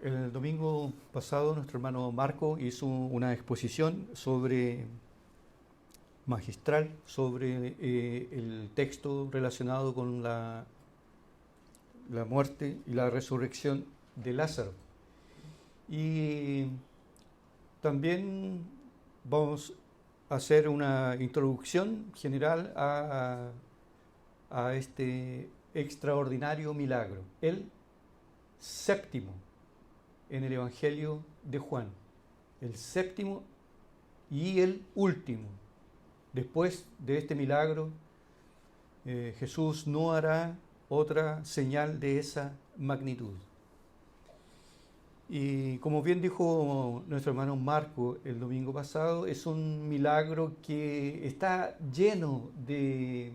El domingo pasado nuestro hermano Marco hizo una exposición magistral sobre el texto relacionado con la muerte y la resurrección de Lázaro. Y también vamos a hacer una introducción general a este extraordinario milagro, el séptimo en el Evangelio de Juan, el séptimo y el último. Después de este milagro, Jesús no hará otra señal de esa magnitud. Y como bien dijo nuestro hermano Marco el domingo pasado, es un milagro que está lleno de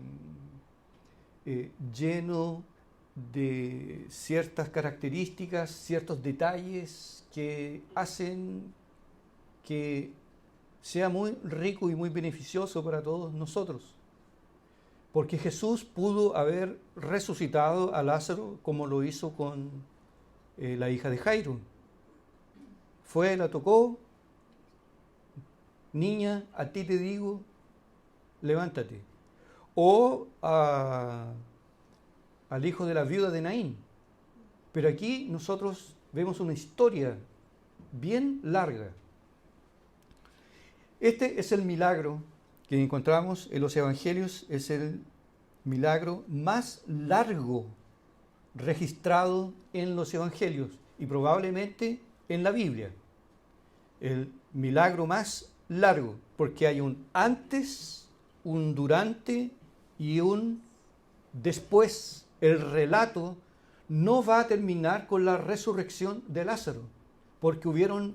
ciertas características, ciertos detalles que hacen que sea muy rico y muy beneficioso para todos nosotros. Porque Jesús pudo haber resucitado a Lázaro como lo hizo con la hija de Jairo. Fue, la tocó, niña, a ti te digo, levántate. O al hijo de la viuda de Naín. Pero aquí nosotros vemos una historia bien larga. Este es el milagro que encontramos en los evangelios, es el milagro más largo registrado en los evangelios y probablemente en la Biblia. El milagro más largo, porque hay un antes, un durante y un después. El relato no va a terminar con la resurrección de Lázaro, porque hubo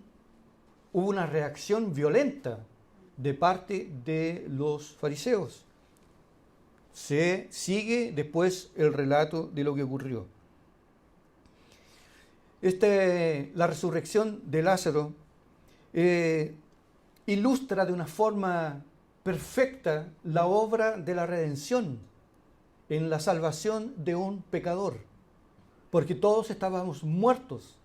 una reacción violenta de parte de los fariseos. Se sigue después el relato de lo que ocurrió. La resurrección de Lázaro ilustra de una forma perfecta la obra de la redención en la salvación de un pecador, porque todos estábamos muertos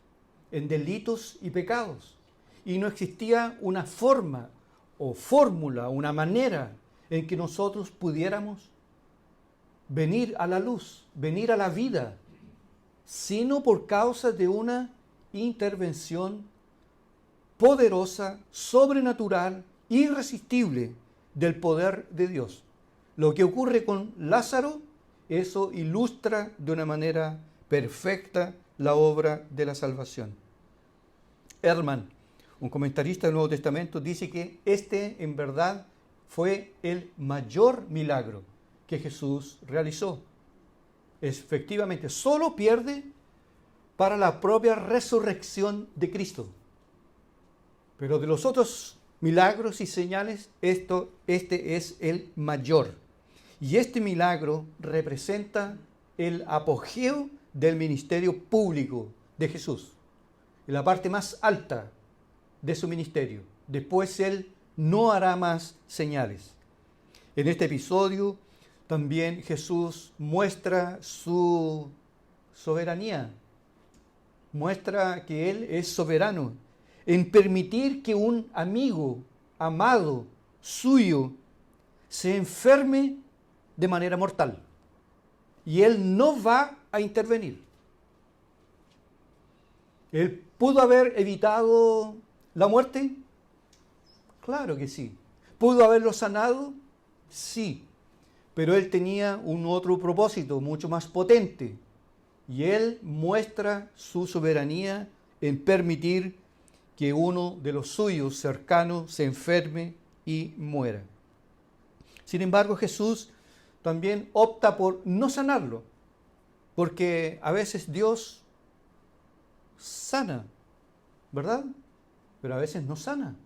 en delitos y pecados, y no existía una forma o fórmula, una manera en que nosotros pudiéramos venir a la luz, venir a la vida, sino por causa de una intervención poderosa, sobrenatural, irresistible del poder de Dios. Lo que ocurre con Lázaro, eso ilustra de una manera perfecta la obra de la salvación. Herman, un comentarista del Nuevo Testamento, dice que este en verdad fue el mayor milagro que Jesús realizó. Efectivamente, solo pierde para la propia resurrección de Cristo. Pero de los otros milagros y señales, este es el mayor. Y este milagro representa el apogeo del ministerio público de Jesús, en la parte más alta de su ministerio. Después Él no hará más señales. En este episodio también Jesús muestra su soberanía, muestra que Él es soberano en permitir que un amigo amado suyo se enferme de manera mortal. Y Él no va a intervenir. ¿Él pudo haber evitado la muerte? Claro que sí. ¿Pudo haberlo sanado? Sí. Pero Él tenía un otro propósito mucho más potente. Y Él muestra su soberanía en permitir que uno de los suyos cercanos se enferme y muera. Sin embargo, Jesús también opta por no sanarlo, porque a veces Dios sana, ¿verdad? Pero a veces no sana.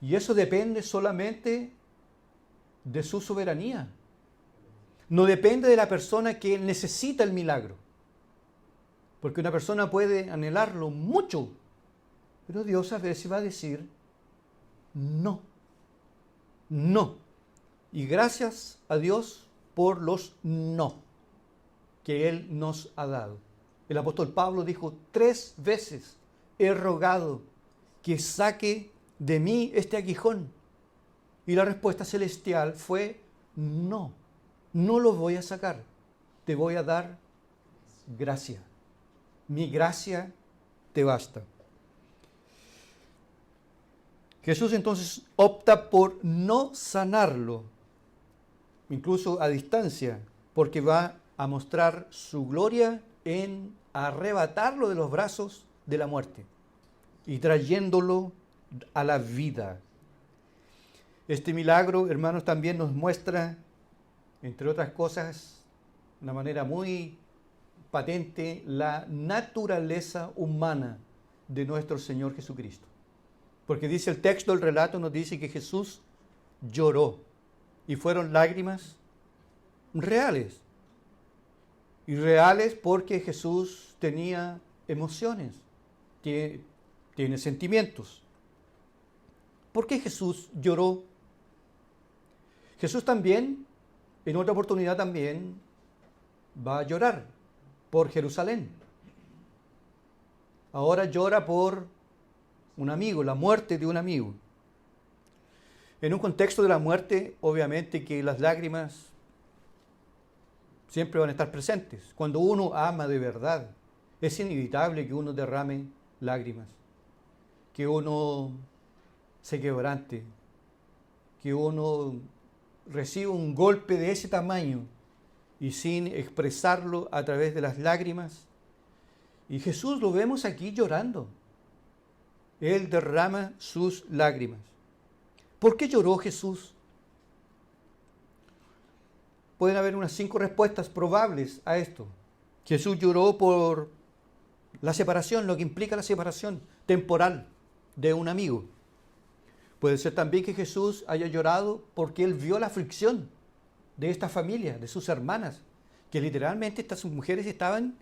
Y eso depende solamente de su soberanía. No depende de la persona que necesita el milagro. Porque una persona puede anhelarlo mucho, pero Dios a veces va a decir no. No. Y gracias a Dios por los no que Él nos ha dado. El apóstol Pablo dijo, 3 veces he rogado que saque de mí este aguijón. Y la respuesta celestial fue, no, no lo voy a sacar, te voy a dar gracia. Mi gracia te basta. Jesús entonces opta por no sanarlo, incluso a distancia, porque va a mostrar su gloria en arrebatarlo de los brazos de la muerte y trayéndolo a la vida. Este milagro, hermanos, también nos muestra, entre otras cosas, de una manera muy patente, la naturaleza humana de nuestro Señor Jesucristo. Porque dice el texto, el relato nos dice que Jesús lloró y fueron lágrimas reales. Y reales porque Jesús tenía emociones, tiene sentimientos. ¿Por qué Jesús lloró? Jesús también, en otra oportunidad también, va a llorar por Jerusalén. Ahora llora por un amigo, la muerte de un amigo. En un contexto de la muerte, obviamente que las lágrimas siempre van a estar presentes. Cuando uno ama de verdad, es inevitable que uno derrame lágrimas, que uno se quebrante, que uno reciba un golpe de ese tamaño y sin expresarlo a través de las lágrimas. Y Jesús lo vemos aquí llorando. Él derrama sus lágrimas. ¿Por qué lloró Jesús? Pueden haber unas 5 respuestas probables a esto. Jesús lloró por la separación, lo que implica la separación temporal de un amigo. Puede ser también que Jesús haya llorado porque Él vio la aflicción de esta familia, de sus hermanas, que literalmente estas mujeres estaban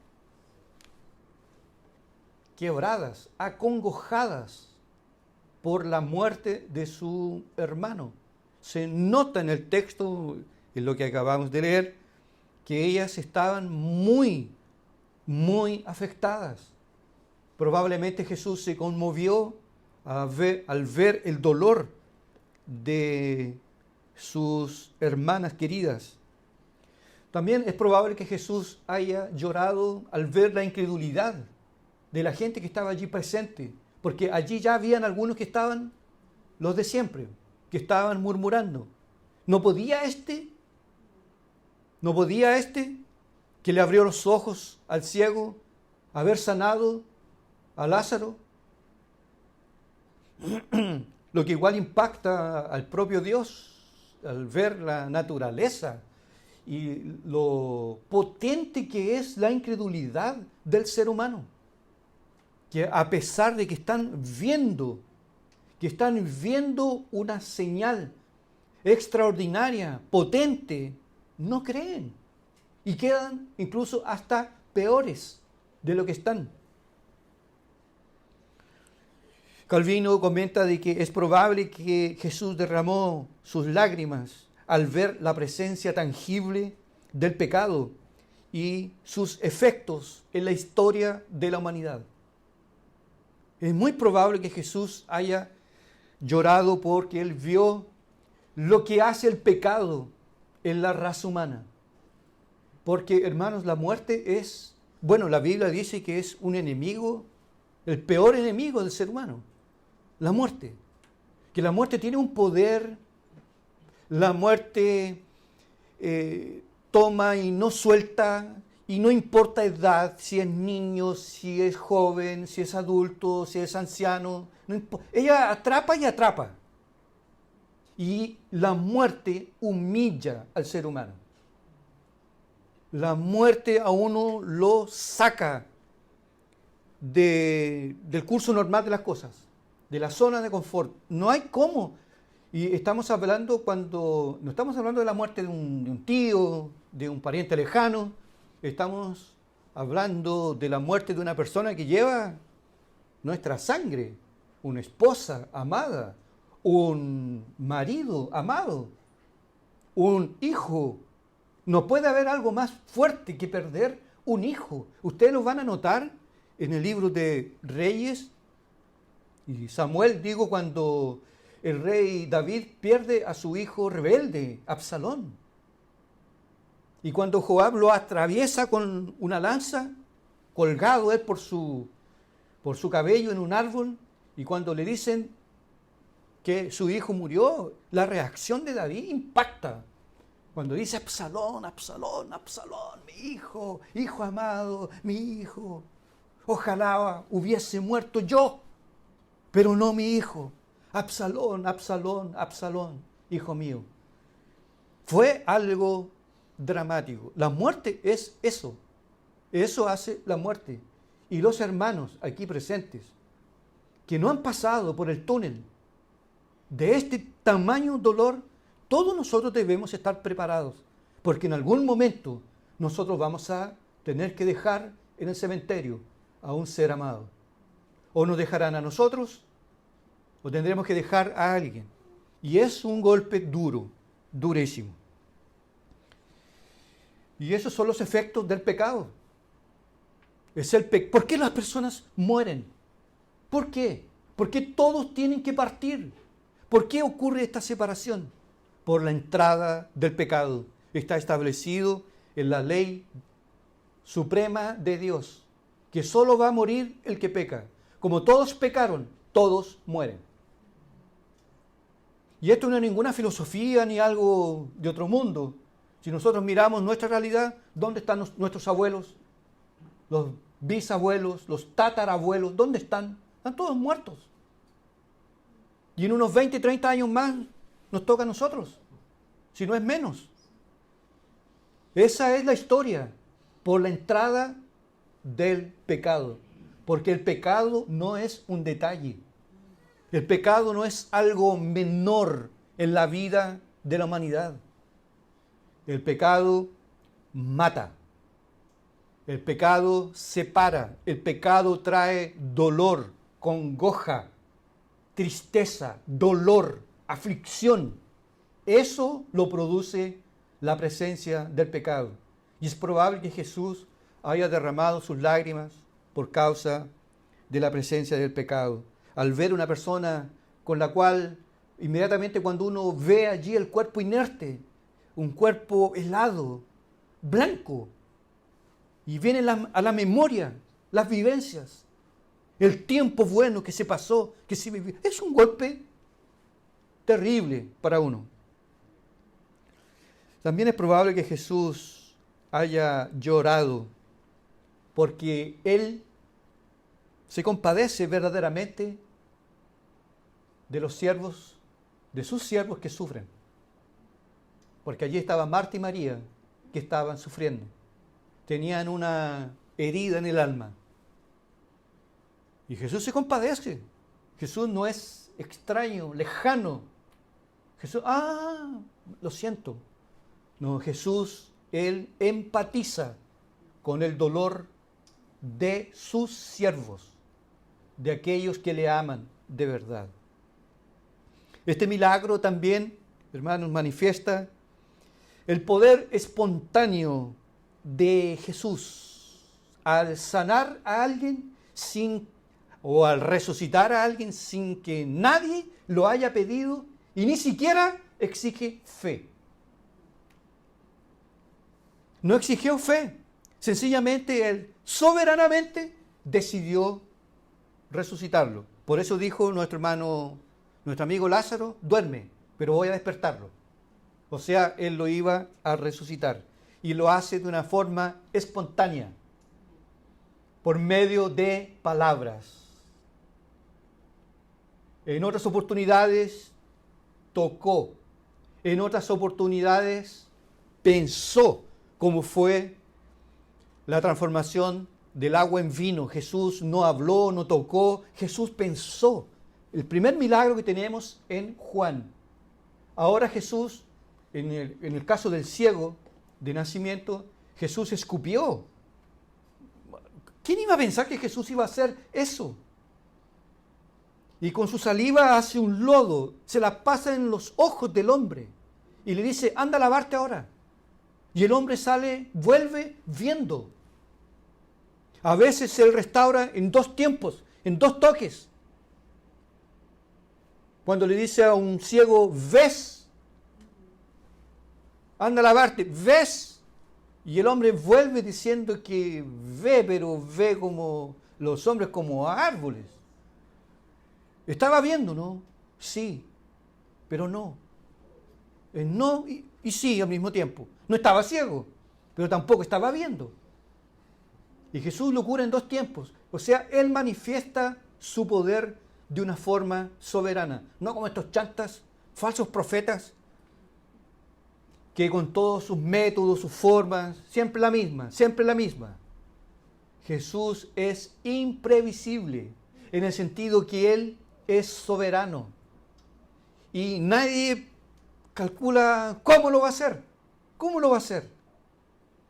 quebradas, acongojadas por la muerte de su hermano. Se nota en el texto, en lo que acabamos de leer, que ellas estaban muy afectadas. Probablemente Jesús se conmovió al ver el dolor de sus hermanas queridas. También es probable que Jesús haya llorado al ver la incredulidad de la gente que estaba allí presente, porque allí ya habían algunos que estaban, los de siempre, que estaban murmurando. ¿No podía este que le abrió los ojos al ciego haber sanado a Lázaro? Lo que igual impacta al propio Dios al ver la naturaleza y lo potente que es la incredulidad del ser humano, que a pesar de que están viendo una señal extraordinaria, potente, no creen y quedan incluso hasta peores de lo que están. Calvino comenta de que es probable que Jesús derramó sus lágrimas al ver la presencia tangible del pecado y sus efectos en la historia de la humanidad. Es muy probable que Jesús haya llorado porque Él vio lo que hace el pecado en la raza humana. Porque, hermanos, la muerte es, la Biblia dice que es un enemigo, el peor enemigo del ser humano. La muerte. Que la muerte tiene un poder, la muerte toma y no suelta, y no importa edad, si es niño, si es joven, si es adulto, si es anciano, ella atrapa y atrapa. Y la muerte humilla al ser humano. La muerte a uno lo saca del curso normal de las cosas, de la zona de confort. No hay cómo. Y estamos hablando no estamos hablando de la muerte de un tío, de un pariente lejano, estamos hablando de la muerte de una persona que lleva nuestra sangre, una esposa amada, un marido amado, un hijo. No puede haber algo más fuerte que perder un hijo. Ustedes lo van a notar en el libro de Reyes y Samuel, digo, cuando el rey David pierde a su hijo rebelde, Absalón. Y cuando Joab lo atraviesa con una lanza, colgado él por su cabello en un árbol, y cuando le dicen que su hijo murió, la reacción de David impacta. Cuando dice Absalón, Absalón, Absalón, mi hijo amado, mi hijo, ojalá hubiese muerto yo, pero no mi hijo. Absalón, Absalón, Absalón, hijo mío. Fue algo dramático. La muerte es eso. Eso hace la muerte. Y los hermanos aquí presentes, que no han pasado por el túnel de este tamaño dolor, todos nosotros debemos estar preparados, porque en algún momento nosotros vamos a tener que dejar en el cementerio a un ser amado. O nos dejarán a nosotros, o tendremos que dejar a alguien. Y es un golpe duro, durísimo. Y esos son los efectos del pecado. ¿Por qué las personas mueren? ¿Por qué? ¿Por qué todos tienen que partir? ¿Por qué ocurre esta separación? Por la entrada del pecado. Está establecido en la ley suprema de Dios, que solo va a morir el que peca. Como todos pecaron, todos mueren. Y esto no es ninguna filosofía ni algo de otro mundo. Si nosotros miramos nuestra realidad, ¿dónde están nuestros abuelos? Los bisabuelos, los tatarabuelos, ¿dónde están? Están todos muertos. Y en unos 20, 30 años más nos toca a nosotros, si no es menos. Esa es la historia, por la entrada del pecado. Porque el pecado no es un detalle. El pecado no es algo menor en la vida de la humanidad. El pecado mata. El pecado separa. El pecado trae dolor, congoja, tristeza, dolor, aflicción. Eso lo produce la presencia del pecado. Y es probable que Jesús haya derramado sus lágrimas por causa de la presencia del pecado. Al ver una persona con la cual inmediatamente cuando uno ve allí el cuerpo inerte, un cuerpo helado, blanco, y viene a la memoria las vivencias, el tiempo bueno que se pasó, que se vivió, es un golpe terrible para uno. También es probable que Jesús haya llorado porque Él se compadece verdaderamente de los siervos, de sus siervos que sufren. Porque allí estaban Marta y María, que estaban sufriendo. Tenían una herida en el alma. Y Jesús se compadece. Jesús no es extraño, lejano. Jesús, lo siento. No, Jesús, Él empatiza con el dolor de sus siervos, de aquellos que le aman de verdad. Este milagro también, hermanos, manifiesta el poder espontáneo de Jesús al sanar a alguien o al resucitar a alguien sin que nadie lo haya pedido y ni siquiera exige fe. No exigió fe, sencillamente Él soberanamente decidió resucitarlo. Por eso dijo nuestro amigo Lázaro, duerme, pero voy a despertarlo. O sea, Él lo iba a resucitar. Y lo hace de una forma espontánea, por medio de palabras. En otras oportunidades tocó, en otras oportunidades pensó, como fue la transformación del agua en vino. Jesús no habló, no tocó, Jesús pensó. El primer milagro que tenemos en Juan. Ahora Jesús, en el caso del ciego de nacimiento, Jesús escupió. ¿Quién iba a pensar que Jesús iba a hacer eso? Y con su saliva hace un lodo, se la pasa en los ojos del hombre y le dice, anda a lavarte ahora. Y el hombre sale, vuelve viendo. A veces Él restaura en 2 tiempos, en 2 toques. Cuando le dice a un ciego, ves, anda a lavarte, ves. Y el hombre vuelve diciendo que ve, pero ve como los hombres como árboles. Estaba viendo, ¿no? Sí, pero no. No y sí al mismo tiempo. No estaba ciego, pero tampoco estaba viendo. Y Jesús lo cura en 2 tiempos. O sea, Él manifiesta su poder de una forma soberana. No como estos chantas, falsos profetas, que con todos sus métodos, sus formas, siempre la misma, siempre la misma. Jesús es imprevisible, en el sentido que Él es soberano. Y nadie calcula cómo lo va a hacer. ¿Cómo lo va a hacer?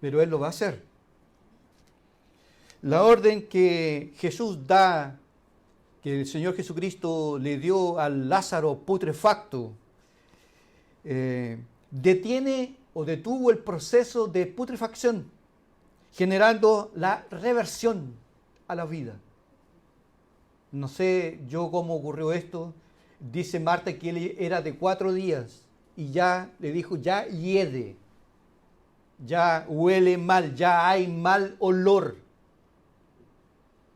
Pero Él lo va a hacer. La orden que Jesús da, que el Señor Jesucristo le dio al Lázaro putrefacto, detiene o detuvo el proceso de putrefacción, generando la reversión a la vida. No sé yo cómo ocurrió esto. Dice Marta que él era de 4 días y ya le dijo, ya hiede, ya huele mal, ya hay mal olor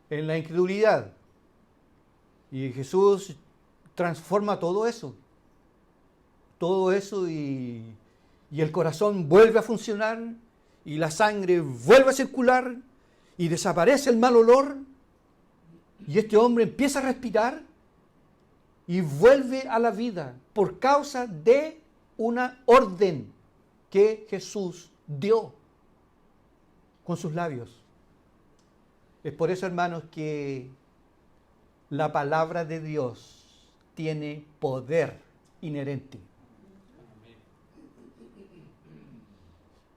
en la incredulidad. Y Jesús transforma todo eso y el corazón vuelve a funcionar y la sangre vuelve a circular y desaparece el mal olor y este hombre empieza a respirar y vuelve a la vida por causa de una orden que Jesús dio con sus labios. Es por eso, hermanos, que la palabra de Dios tiene poder inherente.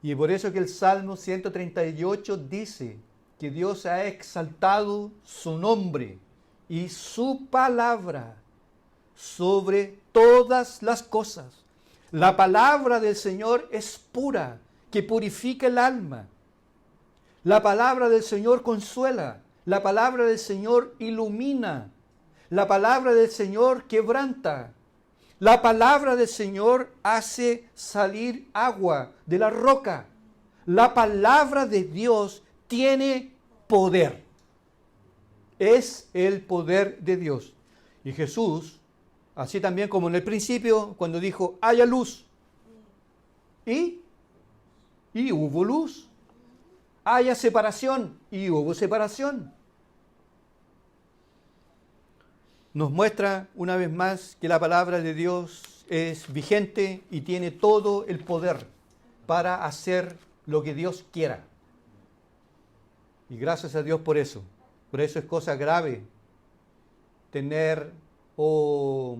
Y por eso que el Salmo 138 dice que Dios ha exaltado su nombre y su palabra sobre todas las cosas. La palabra del Señor es pura, que purifica el alma. La palabra del Señor consuela. La palabra del Señor ilumina. La palabra del Señor quebranta. La palabra del Señor hace salir agua de la roca. La palabra de Dios tiene poder. Es el poder de Dios. Y Jesús, así también como en el principio, cuando dijo, haya luz. Y hubo luz. Haya separación. Y hubo separación. Nos muestra una vez más que la palabra de Dios es vigente y tiene todo el poder para hacer lo que Dios quiera. Y gracias a Dios por eso. Por eso es cosa grave tener o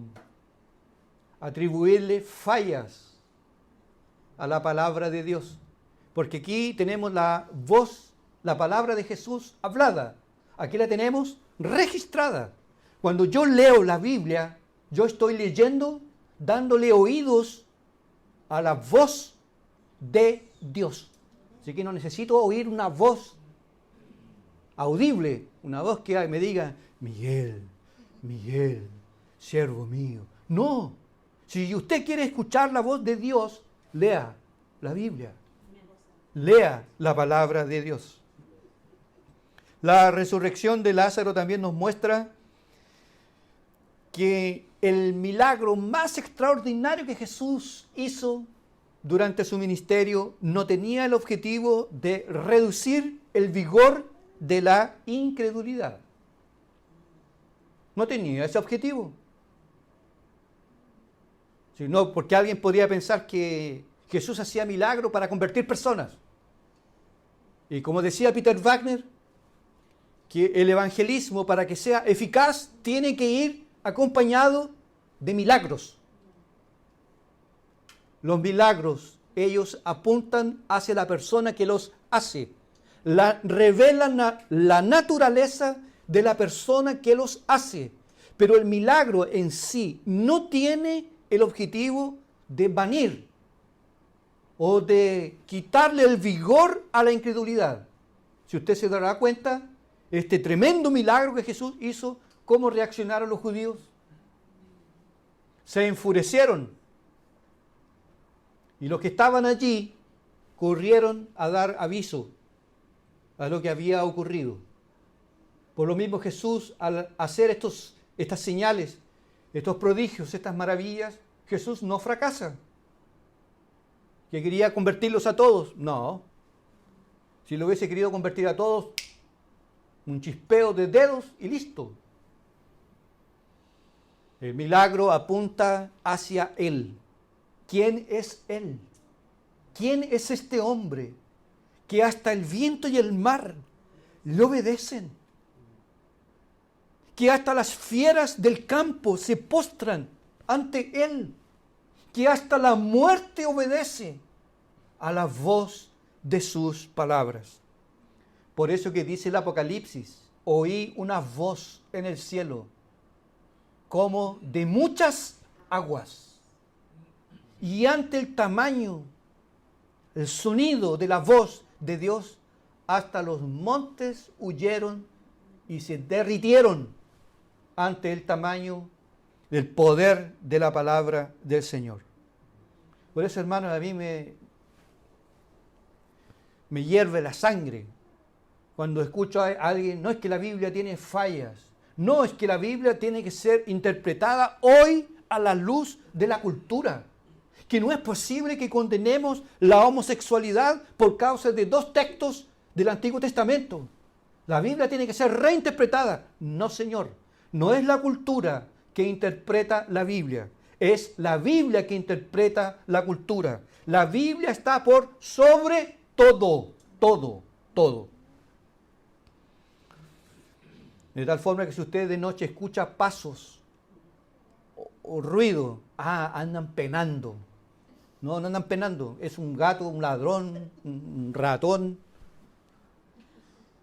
atribuirle fallas a la palabra de Dios. Porque aquí tenemos la voz, la palabra de Jesús hablada. Aquí la tenemos registrada. Cuando yo leo la Biblia, yo estoy leyendo, dándole oídos a la voz de Dios. Así que no necesito oír una voz audible, una voz que me diga, Miguel, Miguel, siervo mío. No, si usted quiere escuchar la voz de Dios, lea la Biblia. Lea la palabra de Dios. La resurrección de Lázaro también nos muestra que el milagro más extraordinario que Jesús hizo durante su ministerio no tenía el objetivo de reducir el vigor de la incredulidad. No tenía ese objetivo. Sino porque alguien podría pensar que Jesús hacía milagro para convertir personas. Y como decía Peter Wagner, que el evangelismo, para que sea eficaz, tiene que ir acompañado de milagros. Los milagros, ellos apuntan hacia la persona que los hace. Revelan la naturaleza de la persona que los hace. Pero el milagro en sí no tiene el objetivo de banir o de quitarle el vigor a la incredulidad. si usted se dará cuenta, este tremendo milagro que Jesús hizo, ¿cómo reaccionaron los judíos? Se enfurecieron. Y los que estaban allí corrieron a dar aviso a lo que había ocurrido. Por lo mismo Jesús, al hacer estas señales, estos prodigios, estas maravillas, Jesús no fracasa. ¿Que quería convertirlos a todos? No. Si lo hubiese querido convertir a todos, un chispeo de dedos y listo. El milagro apunta hacia Él. ¿Quién es Él? ¿Quién es este hombre que hasta el viento y el mar le obedecen? Que hasta las fieras del campo se postran ante Él. Que hasta la muerte obedece a la voz de sus palabras. Por eso que dice el Apocalipsis, oí una voz en el cielo, como de muchas aguas. Y ante el tamaño, el sonido de la voz de Dios, hasta los montes huyeron y se derritieron ante el tamaño del poder de la palabra del Señor. Por eso, hermanos, a mí me hierve la sangre cuando escucho a alguien, no es que la Biblia tiene fallas, no es que la Biblia tiene que ser interpretada hoy a la luz de la cultura, que no es posible que condenemos la homosexualidad por causa de 2 textos del Antiguo Testamento. La Biblia tiene que ser reinterpretada. No, Señor, no es la cultura que interpreta la Biblia, es la Biblia que interpreta la cultura. La Biblia está por sobre todo, todo, todo. De tal forma que si usted de noche escucha pasos o ruido, andan penando. No andan penando, es un gato, un ladrón, un ratón.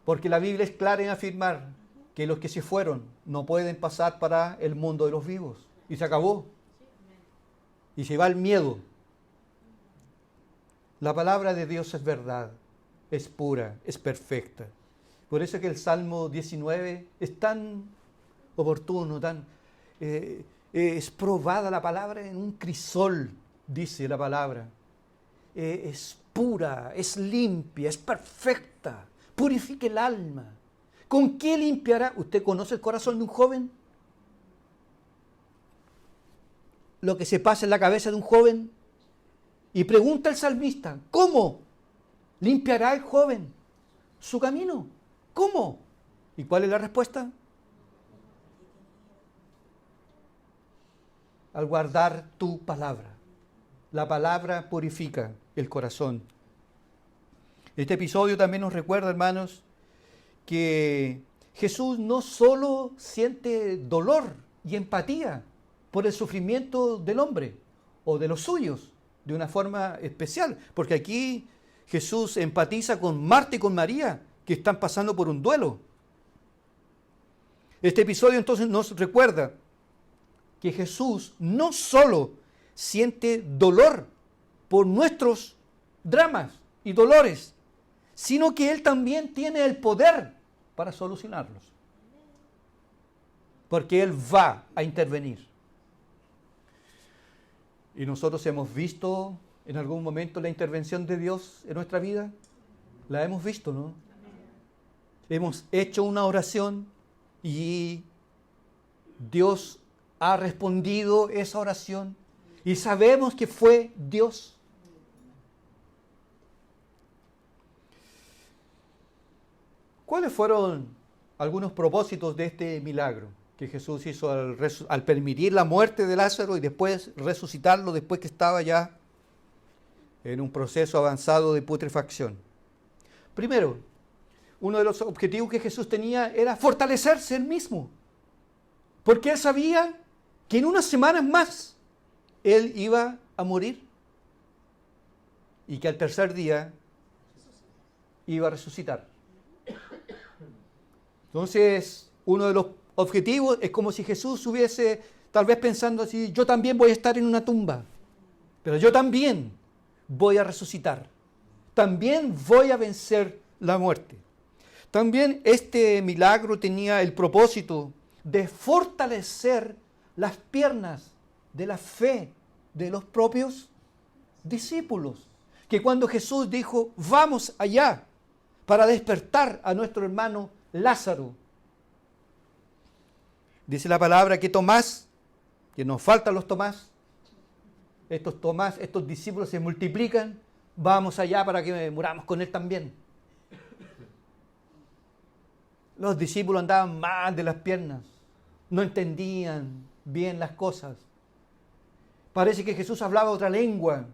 Porque la Biblia es clara en afirmar que los que se fueron no pueden pasar para el mundo de los vivos. Y se acabó. Y se va el miedo. La palabra de Dios es verdad, es pura, es perfecta. Por eso es que el Salmo 19 es tan oportuno, es probada la palabra en un crisol, dice la palabra. Es pura, es limpia, es perfecta, purifica el alma. ¿Con qué limpiará? ¿Usted conoce el corazón de un joven? Lo que se pasa en la cabeza de un joven. Y pregunta el salmista, ¿cómo limpiará el joven su camino? ¿Cómo? ¿Y cuál es la respuesta? Al guardar tu palabra. La palabra purifica el corazón. Este episodio también nos recuerda, hermanos, que Jesús no solo siente dolor y empatía por el sufrimiento del hombre o de los suyos de una forma especial, porque aquí Jesús empatiza con Marta y con María, que están pasando por un duelo. Este episodio entonces nos recuerda que Jesús no solo siente dolor por nuestros dramas y dolores, sino que Él también tiene el poder para solucionarlos. Porque Él va a intervenir. ¿Y nosotros hemos visto en algún momento la intervención de Dios en nuestra vida? La hemos visto, ¿no? Hemos hecho una oración y Dios ha respondido esa oración y sabemos que fue Dios. ¿Cuáles fueron algunos propósitos de este milagro que Jesús hizo al permitir la muerte de Lázaro y después resucitarlo después que estaba ya en un proceso avanzado de putrefacción? Primero, uno de los objetivos que Jesús tenía era fortalecerse él mismo, porque él sabía que en unas semanas más él iba a morir y que al tercer día iba a resucitar. Entonces, uno de los objetivos es como si Jesús estuviese tal vez pensando así, yo también voy a estar en una tumba, pero yo también voy a resucitar, también voy a vencer la muerte. También este milagro tenía el propósito de fortalecer las piernas de la fe de los propios discípulos. Que cuando Jesús dijo, vamos allá para despertar a nuestro hermano Lázaro, dice la palabra que Tomás, que nos faltan los Tomás, estos discípulos se multiplican, vamos allá para que muramos con él también. Los discípulos andaban mal de las piernas, no entendían bien las cosas. Parece que Jesús hablaba otra lengua.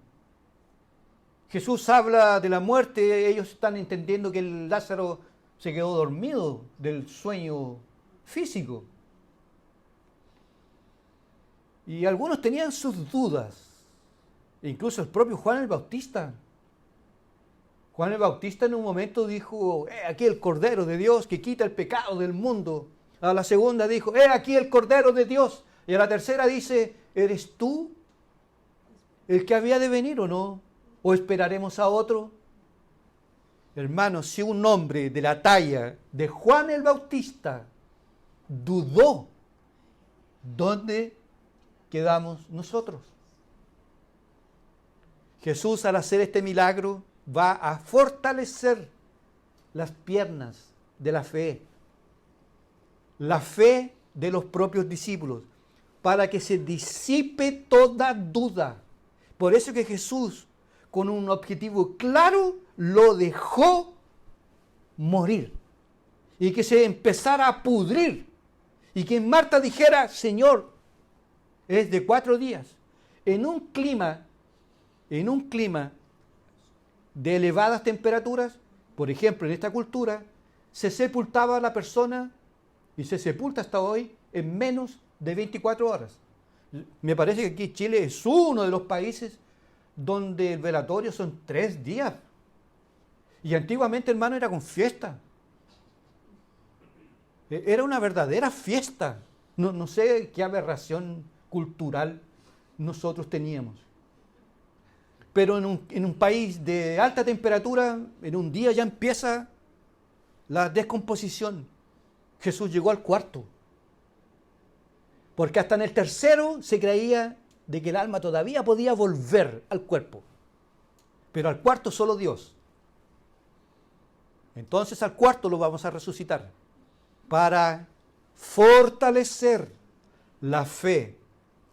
Jesús habla de la muerte, ellos están entendiendo que el Lázaro se quedó dormido del sueño físico. Y algunos tenían sus dudas, incluso el propio Juan el Bautista. Juan el Bautista en un momento dijo, aquí el Cordero de Dios que quita el pecado del mundo. A la segunda dijo, aquí el Cordero de Dios. Y a la tercera dice, ¿eres tú el que había de venir o no? ¿O esperaremos a otro? Hermanos, si un hombre de la talla de Juan el Bautista dudó, ¿dónde quedamos nosotros? Jesús, al hacer este milagro, va a fortalecer las piernas de la fe de los propios discípulos, para que se disipe toda duda. Por eso que Jesús, con un objetivo claro, lo dejó morir. Y que se empezara a pudrir. Y que Marta dijera, Señor, es de 4 días. En un clima de elevadas temperaturas, por ejemplo, en esta cultura, se sepultaba a la persona, y se sepulta hasta hoy, en menos de 24 horas. Me parece que aquí Chile es uno de los países donde el velatorio son 3 días. Y antiguamente, hermano, era con fiesta. Era una verdadera fiesta. No sé qué aberración cultural nosotros teníamos. Pero en un país de alta temperatura, en un día ya empieza la descomposición. Jesús llegó al 4. Porque hasta en el 3 se creía de que el alma todavía podía volver al cuerpo. Pero al 4 solo Dios. Entonces al 4 lo vamos a resucitar para fortalecer la fe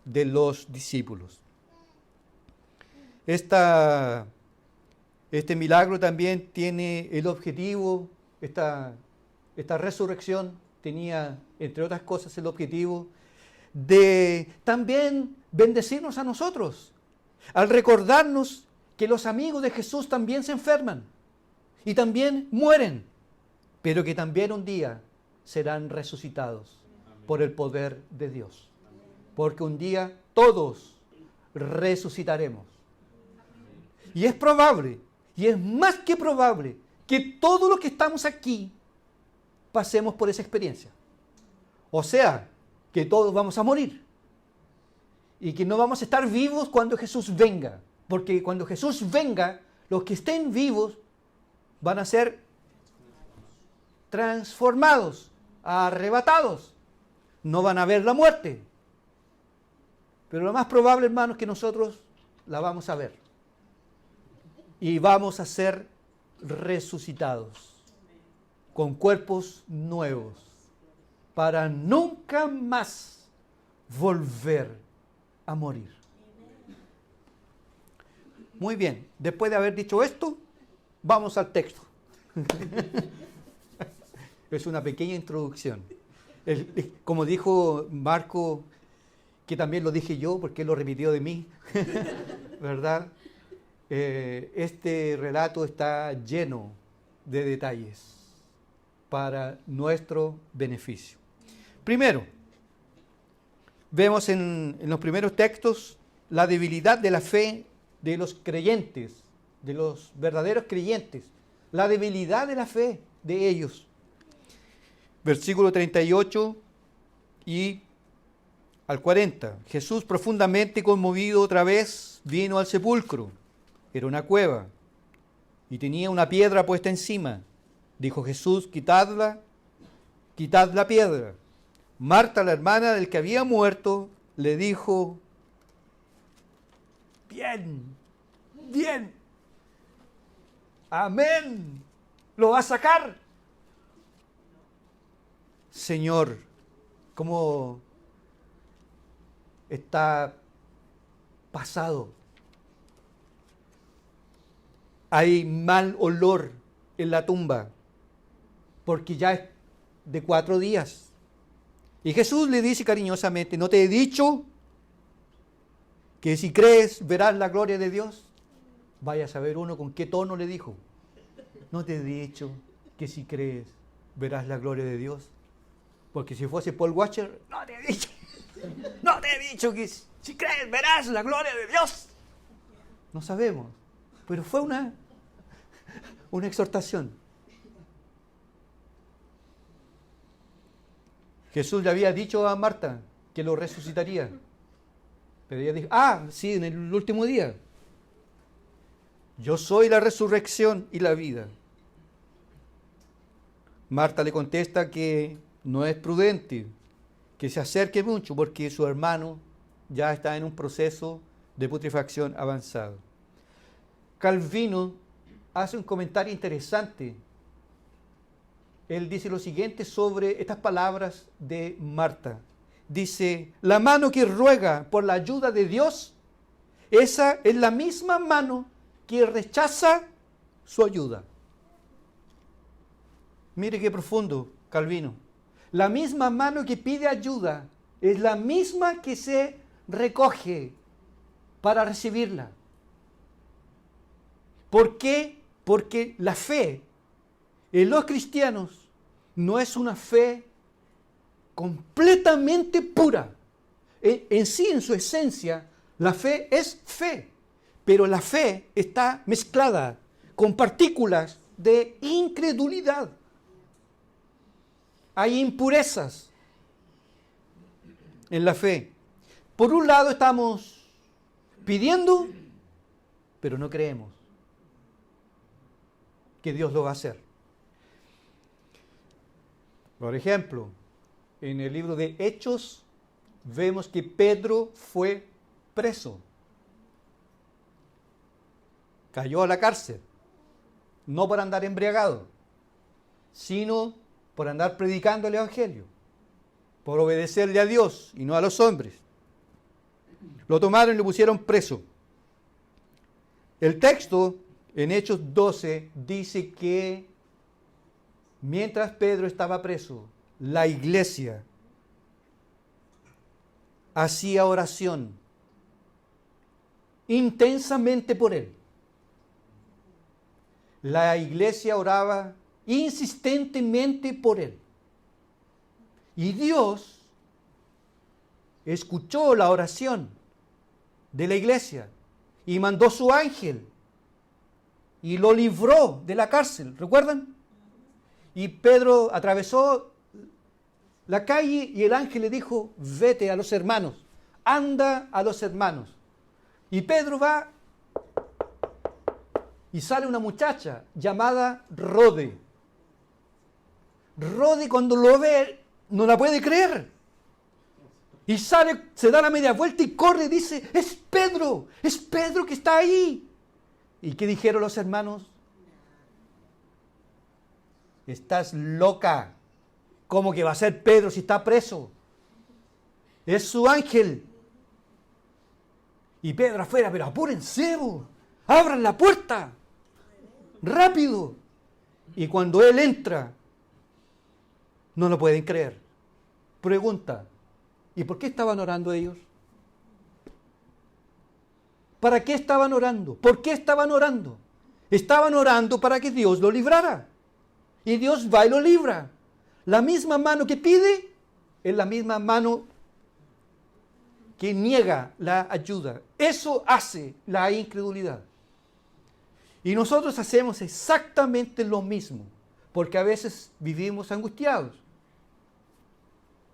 de los discípulos. Este milagro también tiene el objetivo, esta resurrección tenía, entre otras cosas, el objetivo de también bendecirnos a nosotros, al recordarnos que los amigos de Jesús también se enferman y también mueren, pero que también un día serán resucitados por el poder de Dios. Porque un día todos resucitaremos. Y es probable, y es más que probable, que todos los que estamos aquí pasemos por esa experiencia. O sea, que todos vamos a morir. Y que no vamos a estar vivos cuando Jesús venga. Porque cuando Jesús venga, los que estén vivos van a ser transformados, arrebatados. No van a ver la muerte. Pero lo más probable, hermanos, es que nosotros la vamos a ver. Y vamos a ser resucitados con cuerpos nuevos para nunca más volver a morir. Muy bien, después de haber dicho esto, vamos al texto. Es una pequeña introducción. Como dijo Marco, que también lo dije yo, porque él lo repitió de mí, ¿verdad? Este relato está lleno de detalles para nuestro beneficio. Primero, vemos en los primeros textos la debilidad de la fe de los creyentes, de los verdaderos creyentes, la debilidad de la fe de ellos. Versículo 38 y al 40. Jesús, profundamente conmovido otra vez, vino al sepulcro. Era una cueva y tenía una piedra puesta encima. Dijo Jesús, quitad la piedra. Marta, la hermana del que había muerto, le dijo, bien, bien, amén, ¿lo va a sacar? Señor, ¿cómo está pasado? Hay mal olor en la tumba, porque ya es de 4 días. Y Jesús le dice cariñosamente, ¿no te he dicho que si crees verás la gloria de Dios? Vaya a saber uno con qué tono le dijo. ¿No te he dicho que si crees verás la gloria de Dios? Porque si fuese Paul Washer, no te he dicho que si crees verás la gloria de Dios. No sabemos, pero fue una exhortación. Jesús le había dicho a Marta que lo resucitaría. Pero ella dijo, sí, en el último día. Yo soy la resurrección y la vida. Marta le contesta que no es prudente que se acerque mucho porque su hermano ya está en un proceso de putrefacción avanzado. Calvino hace un comentario interesante. Él dice lo siguiente sobre estas palabras de Marta. Dice, la mano que ruega por la ayuda de Dios, esa es la misma mano que rechaza su ayuda. Mire qué profundo, Calvino. La misma mano que pide ayuda es la misma que se recoge para recibirla. ¿Por qué? Porque la fe en los cristianos no es una fe completamente pura. En sí, en su esencia, la fe es fe, pero la fe está mezclada con partículas de incredulidad. Hay impurezas en la fe. Por un lado estamos pidiendo, pero no creemos que Dios lo va a hacer. Por ejemplo, en el libro de Hechos vemos que Pedro fue preso. Cayó a la cárcel, no por andar embriagado, sino por andar predicando el Evangelio, por obedecerle a Dios y no a los hombres. Lo tomaron y lo pusieron preso. El texto en Hechos 12 dice que mientras Pedro estaba preso, la iglesia hacía oración intensamente por él. La iglesia oraba insistentemente por él. Y Dios escuchó la oración de la iglesia y mandó su ángel y lo libró de la cárcel. ¿Recuerdan? Y Pedro atravesó la calle y el ángel le dijo, vete a los hermanos, anda a los hermanos. Y Pedro va y sale una muchacha llamada Rode. Rode cuando lo ve no la puede creer. Y sale, se da la media vuelta y corre y dice, es Pedro que está ahí. ¿Y qué dijeron los hermanos? Estás loca. ¿Cómo que va a ser Pedro si está preso? Es su ángel. Y Pedro afuera, pero apúrense, abran la puerta. Rápido. Y cuando él entra, no lo pueden creer. Pregunta, ¿y por qué estaban orando ellos? ¿Para qué estaban orando? ¿Por qué estaban orando? Estaban orando para que Dios lo librara. Y Dios va y lo libra. La misma mano que pide es la misma mano que niega la ayuda. Eso hace la incredulidad. Y nosotros hacemos exactamente lo mismo, porque a veces vivimos angustiados,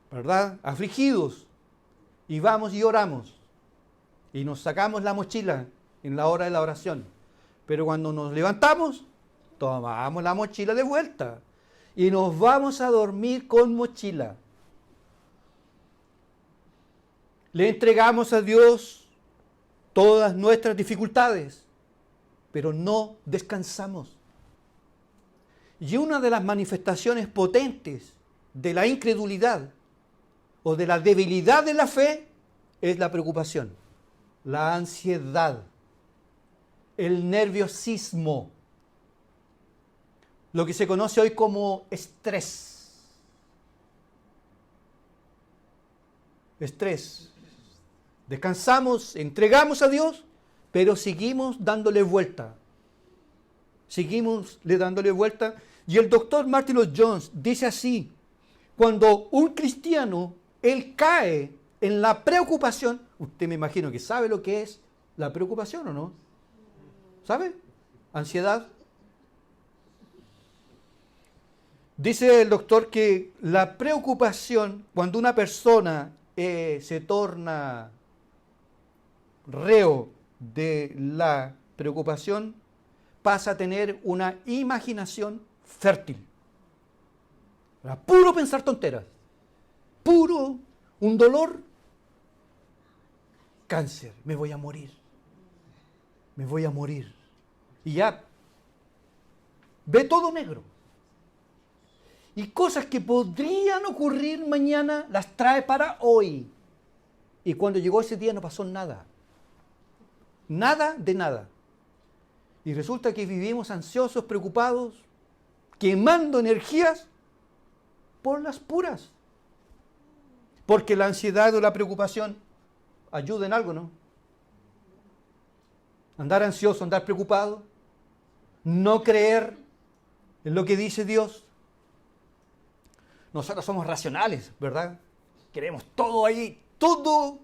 ¿verdad? Afligidos, y vamos y oramos, y nos sacamos la mochila en la hora de la oración. Pero cuando nos levantamos, tomamos la mochila de vuelta y nos vamos a dormir con mochila. Le entregamos a Dios todas nuestras dificultades, pero no descansamos. Y una de las manifestaciones potentes de la incredulidad o de la debilidad de la fe es la preocupación, la ansiedad, el nerviosismo, lo que se conoce hoy como estrés. Estrés. Descansamos, entregamos a Dios, pero seguimos dándole vuelta. Seguimos dándole vuelta. Y el doctor Martin Lloyd Jones dice así: cuando un cristiano, él cae en la preocupación, usted me imagino que sabe lo que es la preocupación, ¿o no? ¿Sabe? Ansiedad. Dice el doctor que la preocupación, cuando una persona se torna reo de la preocupación, pasa a tener una imaginación fértil. Puro pensar tonteras. Puro un dolor. Cáncer, me voy a morir. Me voy a morir. Y ya ve todo negro. Y cosas que podrían ocurrir mañana las trae para hoy. Y cuando llegó ese día no pasó nada. Nada de nada. Y resulta que vivimos ansiosos, preocupados, quemando energías por las puras. Porque la ansiedad o la preocupación ayuda en algo, ¿no? Andar ansioso, andar preocupado, no creer en lo que dice Dios. Nosotros somos racionales, ¿verdad? Queremos todo ahí, todo.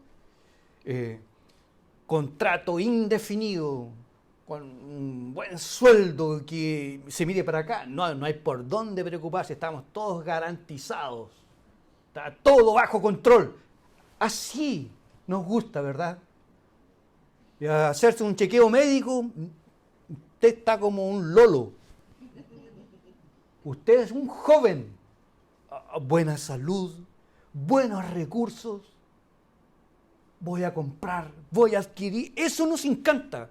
Contrato indefinido, con un buen sueldo que se mire para acá. No hay por dónde preocuparse, estamos todos garantizados. Está todo bajo control. Así nos gusta, ¿verdad? Y hacerse un chequeo médico, usted está como un lolo. Usted es un joven. Buena salud, buenos recursos. Voy a comprar, voy a adquirir. Eso nos encanta,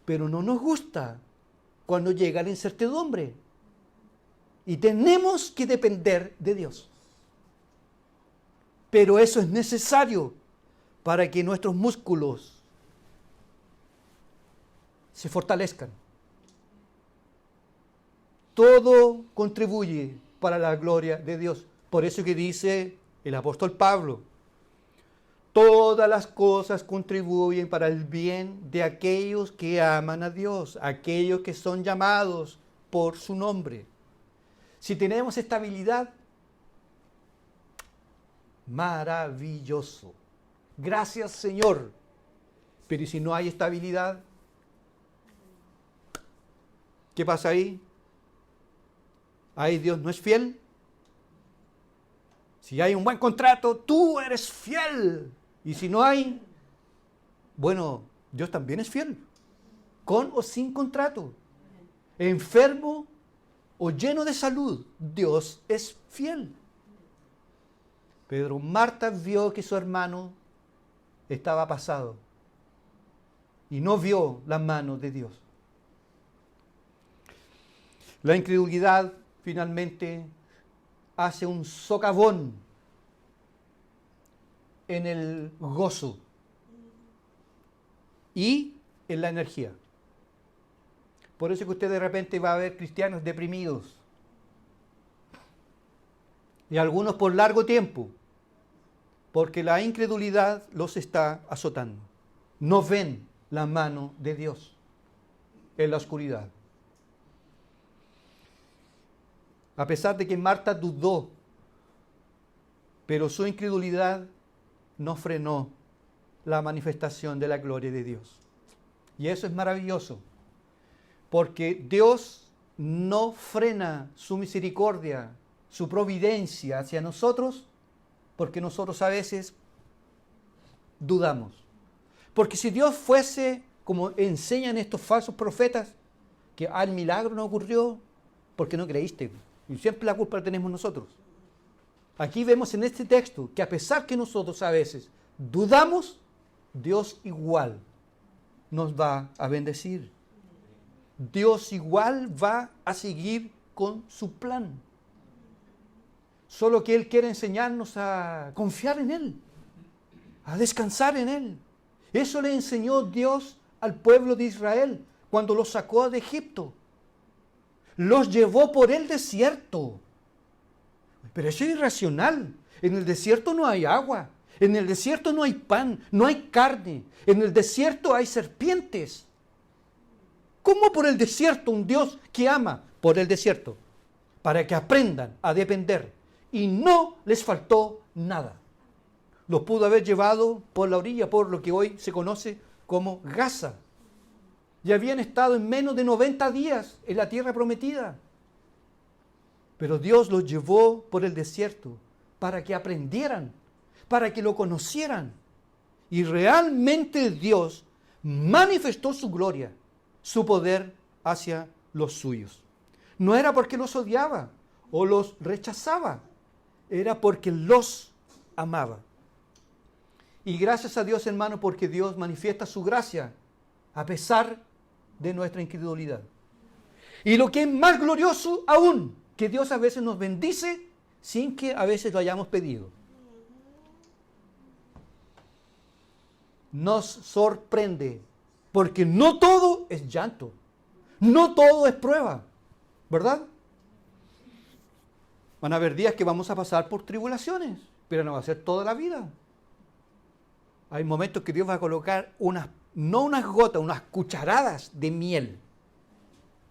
pero no nos gusta cuando llega la incertidumbre. Y tenemos que depender de Dios. Pero eso es necesario para que nuestros músculos se fortalezcan. Todo contribuye para la gloria de Dios. Por eso que dice el apóstol Pablo: todas las cosas contribuyen para el bien de aquellos que aman a Dios, aquellos que son llamados por su nombre. Si tenemos estabilidad, maravilloso. Gracias, Señor. Pero ¿y si no hay estabilidad? ¿Qué pasa ahí? ¿Ahí Dios no es fiel? Si hay un buen contrato, tú eres fiel. Y si no hay, bueno, Dios también es fiel. Con o sin contrato. Enfermo o lleno de salud, Dios es fiel. Pero Marta vio que su hermano estaba pasado y no vio la mano de Dios. La incredulidad finalmente hace un socavón en el gozo y en la energía. Por eso que usted de repente va a ver cristianos deprimidos, y algunos por largo tiempo, porque la incredulidad los está azotando. No ven la mano de Dios en la oscuridad. A pesar de que Marta dudó, pero su incredulidad no frenó la manifestación de la gloria de Dios. Y eso es maravilloso, porque Dios no frena su misericordia, su providencia hacia nosotros, porque nosotros a veces dudamos. Porque si Dios fuese, como enseñan estos falsos profetas, que el milagro no ocurrió porque no creíste. Y siempre la culpa la tenemos nosotros. Aquí vemos en este texto que a pesar que nosotros a veces dudamos, Dios igual nos va a bendecir. Dios igual va a seguir con su plan. Solo que Él quiere enseñarnos a confiar en Él, a descansar en Él. Eso le enseñó Dios al pueblo de Israel cuando los sacó de Egipto. Los llevó por el desierto. Pero eso es irracional. En el desierto no hay agua. En el desierto no hay pan, no hay carne. En el desierto hay serpientes. ¿Cómo por el desierto un Dios que ama por el desierto? Para que aprendan a depender. Y no les faltó nada. Los pudo haber llevado por la orilla, por lo que hoy se conoce como Gaza. Y habían estado en menos de 90 días en la tierra prometida. Pero Dios los llevó por el desierto para que aprendieran, para que lo conocieran. Y realmente Dios manifestó su gloria, su poder hacia los suyos. No era porque los odiaba o los rechazaba, era porque los amaba. Y gracias a Dios, hermano, porque Dios manifiesta su gracia a pesar de nuestra incredulidad. Y lo que es más glorioso aún, que Dios a veces nos bendice sin que a veces lo hayamos pedido. Nos sorprende, porque no todo es llanto, no todo es prueba, ¿verdad? Van a haber días que vamos a pasar por tribulaciones, pero no va a ser toda la vida. Hay momentos que Dios va a colocar no unas gotas, unas cucharadas de miel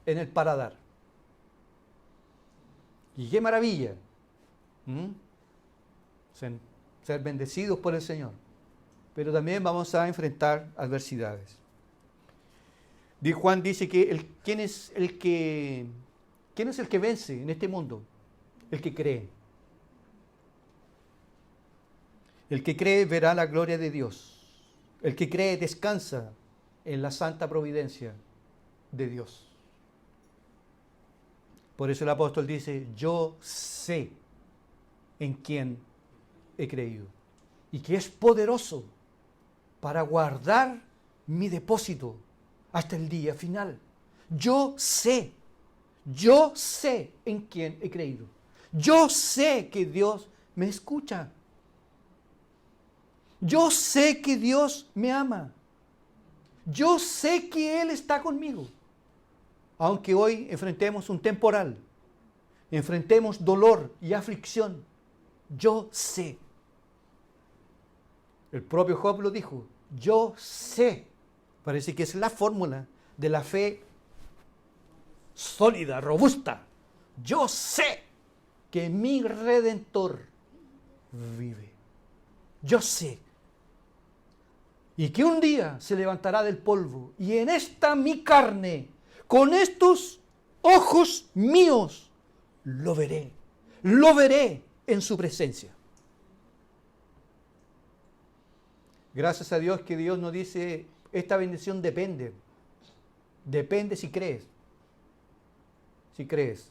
en el paladar. Y qué maravilla ser bendecidos por el Señor. Pero también vamos a enfrentar adversidades. Juan dice que ¿quién es el que vence en este mundo? El que cree. El que cree verá la gloria de Dios. El que cree descansa en la santa providencia de Dios. Por eso el apóstol dice, yo sé en quién he creído y que es poderoso para guardar mi depósito hasta el día final. Yo sé en quién he creído. Yo sé que Dios me escucha. Yo sé que Dios me ama. Yo sé que Él está conmigo. Aunque hoy enfrentemos un temporal, enfrentemos dolor y aflicción, yo sé. El propio Job lo dijo, yo sé. Parece que es la fórmula de la fe sólida, robusta. Yo sé que mi Redentor vive. Yo sé. Y que un día se levantará del polvo y en esta mi carne, con estos ojos míos, lo veré en su presencia. Gracias a Dios que Dios nos dice, esta bendición depende si crees. Si crees.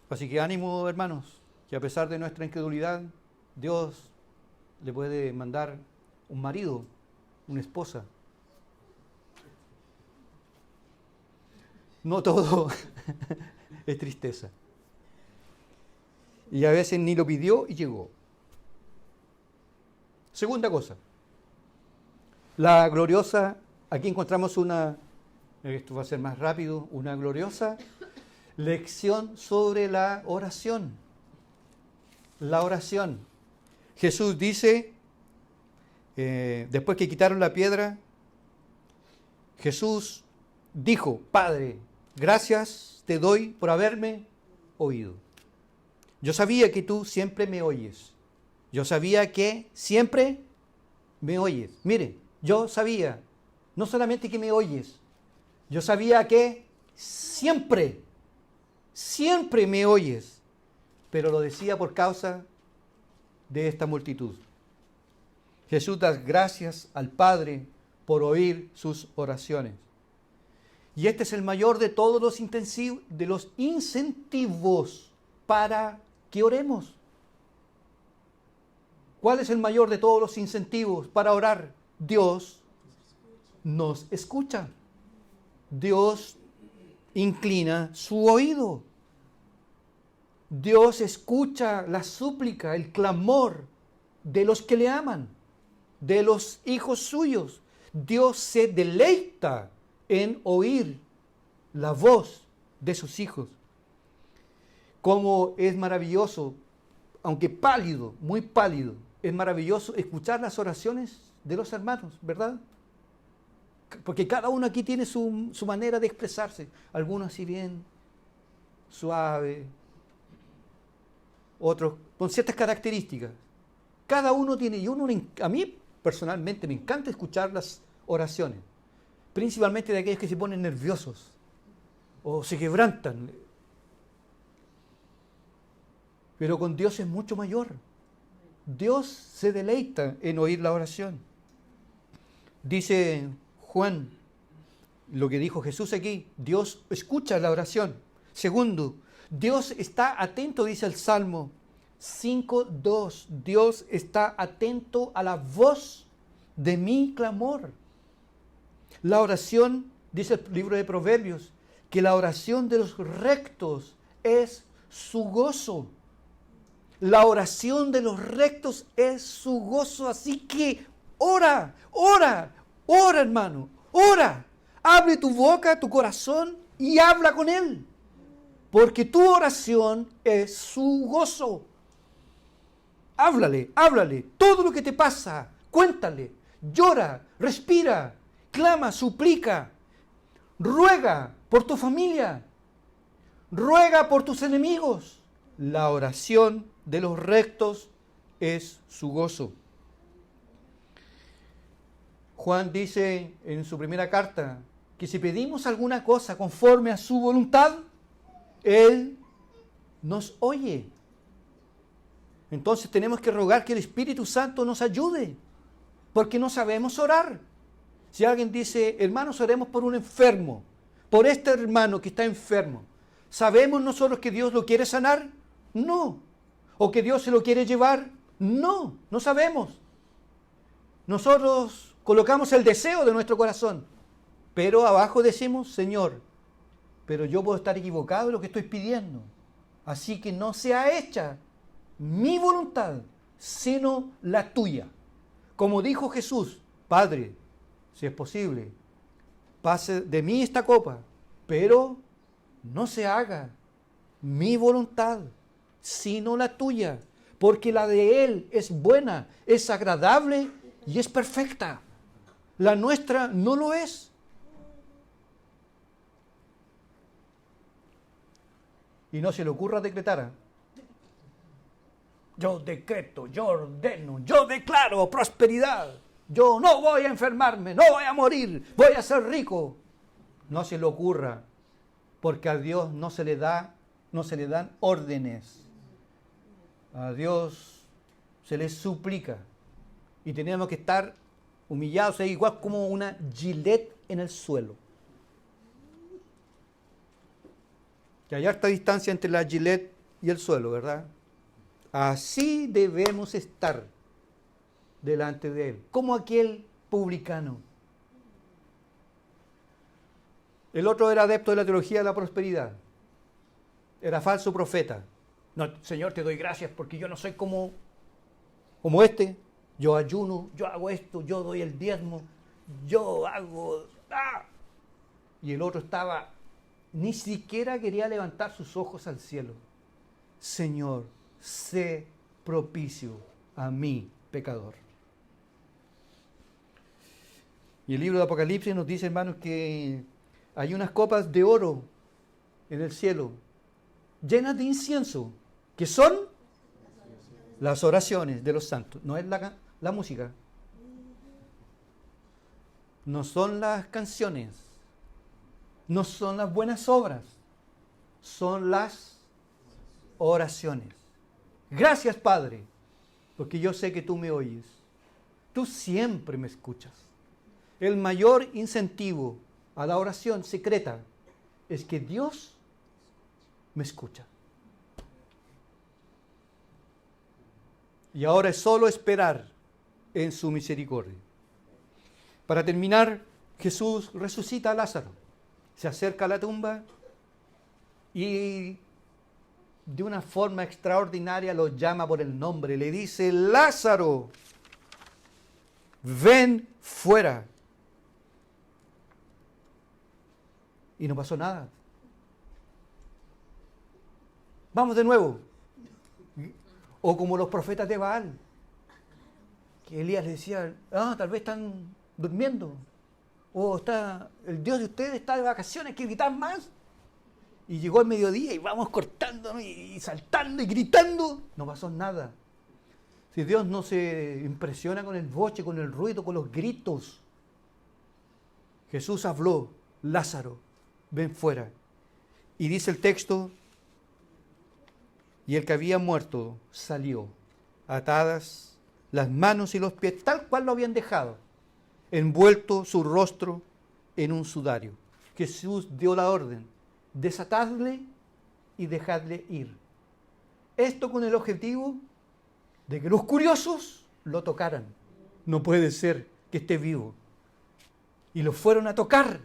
Así que ánimo, hermanos, que a pesar de nuestra incredulidad, Dios le puede mandar un marido, una esposa. No todo es tristeza. Y a veces ni lo pidió y llegó. Segunda cosa. La gloriosa, aquí encontramos esto va a ser más rápido, una gloriosa lección sobre la oración. La oración. Jesús dice, después que quitaron la piedra, Jesús dijo, Padre, gracias te doy por haberme oído. Yo sabía que tú siempre me oyes. Yo sabía que siempre me oyes. Mire, yo sabía, no solamente que me oyes, yo sabía que siempre me oyes. Pero lo decía por causa de esta multitud. Jesús da gracias al Padre por oír sus oraciones. Y este es el mayor de todos los incentivos para que oremos. ¿Cuál es el mayor de todos los incentivos para orar? Dios nos escucha. Dios inclina su oído. Dios escucha la súplica, el clamor de los que le aman, de los hijos suyos. Dios se deleita en oír la voz de sus hijos. Cómo es maravilloso, aunque pálido, muy pálido, es maravilloso escuchar las oraciones de los hermanos, ¿verdad? Porque cada uno aquí tiene su manera de expresarse. Algunos así bien suave, otros con ciertas características. Cada uno tiene, y a mí personalmente me encanta escuchar las oraciones, principalmente de aquellos que se ponen nerviosos o se quebrantan. Pero con Dios es mucho mayor. Dios se deleita en oír la oración. Dice Juan, lo que dijo Jesús aquí, Dios escucha la oración. Segundo, Dios está atento, dice el Salmo 5:2. Dios está atento a la voz de mi clamor. La oración, dice el libro de Proverbios, que la oración de los rectos es su gozo. La oración de los rectos es su gozo. Así que ora, hermano, ora. Abre tu boca, tu corazón y habla con Él. Porque tu oración es su gozo. Háblale, todo lo que te pasa, cuéntale, llora, respira, clama, suplica, ruega por tu familia, ruega por tus enemigos. La oración de los rectos es su gozo. Juan dice en su primera carta que si pedimos alguna cosa conforme a su voluntad, Él nos oye. Entonces tenemos que rogar que el Espíritu Santo nos ayude, porque no sabemos orar. Si alguien dice, hermanos, oremos por un enfermo, por este hermano que está enfermo, ¿sabemos nosotros que Dios lo quiere sanar? No. ¿O que Dios se lo quiere llevar? No, no sabemos. Nosotros colocamos el deseo de nuestro corazón, pero abajo decimos, Señor, pero yo puedo estar equivocado en lo que estoy pidiendo. Así que no sea hecha mi voluntad, sino la tuya. Como dijo Jesús, Padre, si es posible, pase de mí esta copa, pero no se haga mi voluntad, sino la tuya, porque la de Él es buena, es agradable y es perfecta. La nuestra no lo es. Y no se le ocurra decretar. Yo decreto, yo ordeno, yo declaro prosperidad. Yo no voy a enfermarme, no voy a morir, voy a ser rico. No se le ocurra, porque a Dios no se le dan órdenes. A Dios se le suplica. Y tenemos que estar humillados, igual como una gilet en el suelo. Que hay harta distancia entre la gilet y el suelo, ¿verdad? Así debemos estar delante de Él, como aquel publicano. El otro era adepto de la teología de la prosperidad. Era falso profeta. No, Señor, te doy gracias porque yo no soy como este. Yo ayuno, yo hago esto, yo doy el diezmo, yo hago... Y el otro estaba, ni siquiera quería levantar sus ojos al cielo. Señor, sé propicio a mí, pecador. Y el libro de Apocalipsis nos dice, hermanos, que hay unas copas de oro en el cielo, llenas de incienso, que son las oraciones de los santos. No es la música, no son las canciones, no son las buenas obras, son las oraciones. Gracias, Padre, porque yo sé que tú me oyes. Tú siempre me escuchas. El mayor incentivo a la oración secreta es que Dios me escucha. Y ahora es solo esperar en su misericordia. Para terminar, Jesús resucita a Lázaro. Se acerca a la tumba y de una forma extraordinaria lo llama por el nombre. Le dice: Lázaro, ven fuera. Y no pasó nada. Vamos de nuevo. O como los profetas de Baal, que Elías le decía: tal vez están durmiendo. O está el Dios de ustedes está de vacaciones, hay que gritar más. Y llegó el mediodía y vamos cortando, ¿no? y saltando y gritando. No pasó nada. Si Dios no se impresiona con el boche, con el ruido, con los gritos. Jesús habló: Lázaro, ven fuera. Y dice el texto: y el que había muerto salió, atadas las manos y los pies, tal cual lo habían dejado, envuelto su rostro en un sudario. Jesús dio la orden: desatadle y dejadle ir. Esto con el objetivo de que los curiosos lo tocaran. No puede ser que esté vivo. Y lo fueron a tocar.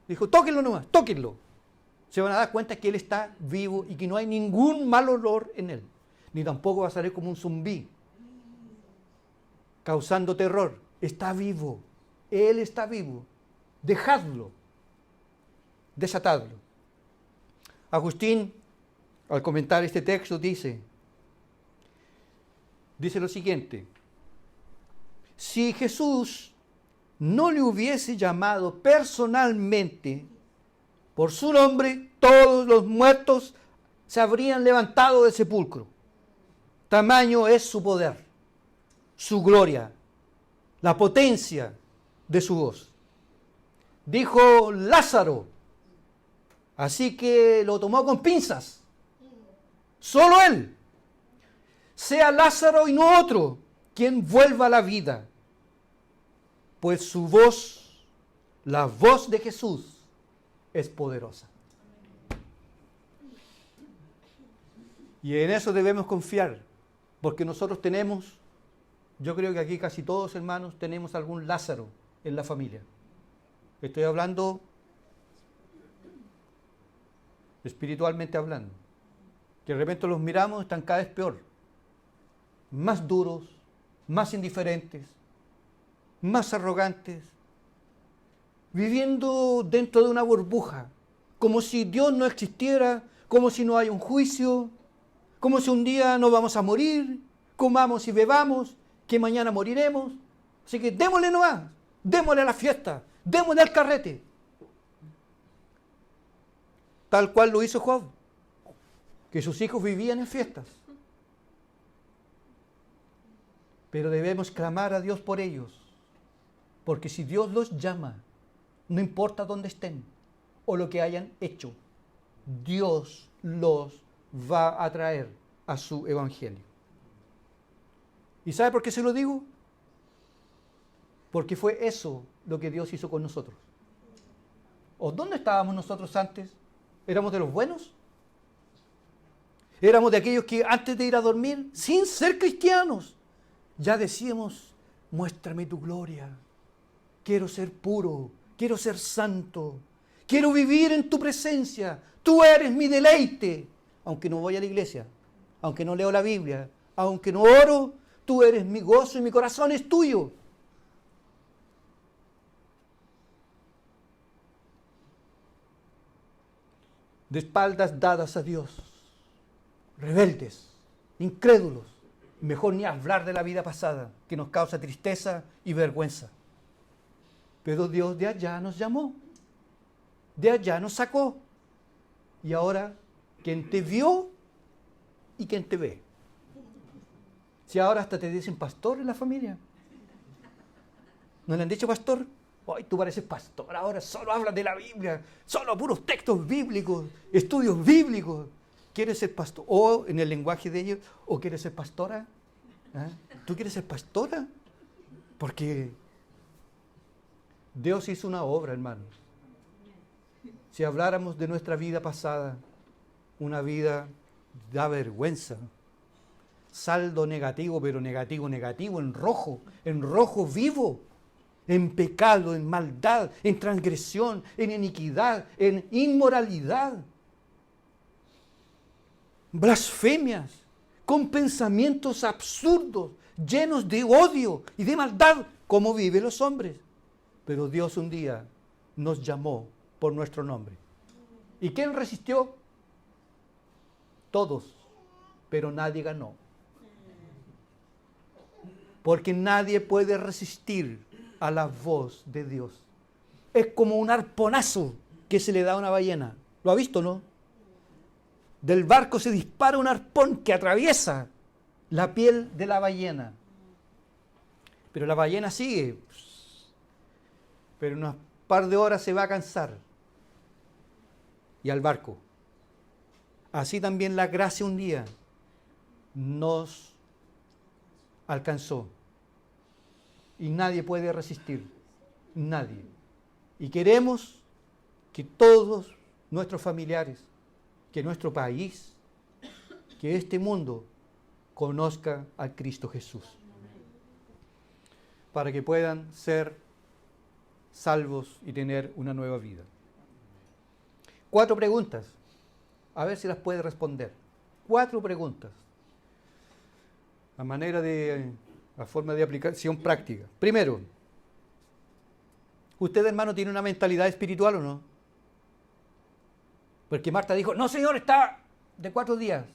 Dijo: tóquenlo nomás, tóquenlo. Se van a dar cuenta que él está vivo y que no hay ningún mal olor en él. Ni tampoco va a salir como un zumbí, causando terror. Está vivo. Él está vivo. Dejadlo. Desatadlo. Agustín, al comentar este texto, dice lo siguiente: si Jesús no le hubiese llamado personalmente por su nombre, todos los muertos se habrían levantado del sepulcro. Tamaño es su poder, su gloria, la potencia de su voz. Dijo: Lázaro. Así que lo tomó con pinzas. Solo él. Sea Lázaro y no otro quien vuelva a la vida. Pues su voz, la voz de Jesús, es poderosa. Y en eso debemos confiar, porque nosotros tenemos, yo creo que aquí casi todos, hermanos, tenemos algún Lázaro en la familia. Estoy hablando espiritualmente hablando, que de repente los miramos, están cada vez peor, más duros, más indiferentes, más arrogantes, viviendo dentro de una burbuja, como si Dios no existiera, como si no hay un juicio, como si un día no vamos a morir, comamos y bebamos, que mañana moriremos. Así que démosle nomás, démosle a la fiesta, démosle al carrete. Tal cual lo hizo Job, que sus hijos vivían en fiestas. Pero debemos clamar a Dios por ellos, porque si Dios los llama, no importa dónde estén o lo que hayan hecho, Dios los va a traer a su evangelio. ¿Y sabe por qué se lo digo? Porque fue eso lo que Dios hizo con nosotros. ¿O dónde estábamos nosotros antes? ¿Éramos de los buenos? ¿Éramos de aquellos que antes de ir a dormir, sin ser cristianos, ya decíamos: muéstrame tu gloria, quiero ser puro, quiero ser santo, quiero vivir en tu presencia, tú eres mi deleite? Aunque no voy a la iglesia, aunque no leo la Biblia, aunque no oro, tú eres mi gozo y mi corazón es tuyo. De espaldas dadas a Dios, rebeldes, incrédulos, mejor ni hablar de la vida pasada, que nos causa tristeza y vergüenza. Pero Dios de allá nos llamó, de allá nos sacó, y ahora, ¿quién te vio y quién te ve? Si ahora hasta te dicen pastor en la familia. ¿No le han dicho pastor? Hoy tú pareces pastor, ahora solo hablas de la Biblia, solo puros textos bíblicos, estudios bíblicos. ¿Quieres ser pastor? O en el lenguaje de ellos, ¿o quieres ser pastora? ¿Ah? ¿Tú quieres ser pastora? Porque Dios hizo una obra, hermanos. Si habláramos de nuestra vida pasada, una vida da vergüenza. Saldo negativo, pero negativo, en rojo vivo, en pecado, en maldad, en transgresión, en iniquidad, en inmoralidad. Blasfemias, con pensamientos absurdos, llenos de odio y de maldad, como viven los hombres. Pero Dios un día nos llamó por nuestro nombre. ¿Y quién resistió? Todos, pero nadie ganó. Porque nadie puede resistir a la voz de Dios. Es como un arponazo que se le da a una ballena. ¿Lo ha visto, no? Del barco se dispara un arpón que atraviesa la piel de la ballena. Pero la ballena sigue. Pero en unas par de horas se va a cansar. Y al barco. Así también la gracia un día nos alcanzó. Y nadie puede resistir. Nadie. Y queremos que todos nuestros familiares, que nuestro país, que este mundo conozca al Cristo Jesús. Para que puedan ser salvos y tener una nueva vida. 4 preguntas. A ver si las puede responder. 4 preguntas. A forma de aplicación práctica. Primero, ¿usted, hermano, tiene una mentalidad espiritual o no? Porque Marta dijo, no, Señor, está de 4 días.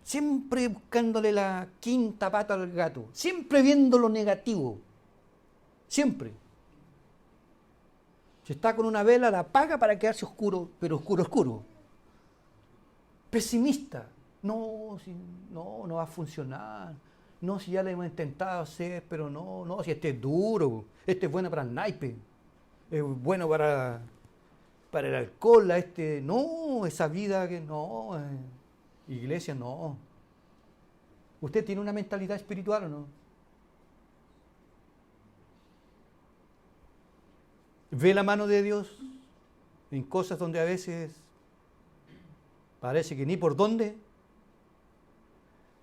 Siempre buscándole la quinta pata al gato. Siempre viendo lo negativo. Siempre. Si está con una vela, la apaga para quedarse oscuro, pero oscuro. Pesimista. No va a funcionar. No, si ya le hemos intentado hacer, pero no, si este es duro. Este es bueno para el naipe. Es bueno para el alcohol. No, esa vida que no. Iglesia, no. ¿Usted tiene una mentalidad espiritual o no? ¿Ve la mano de Dios en cosas donde a veces parece que ni por dónde?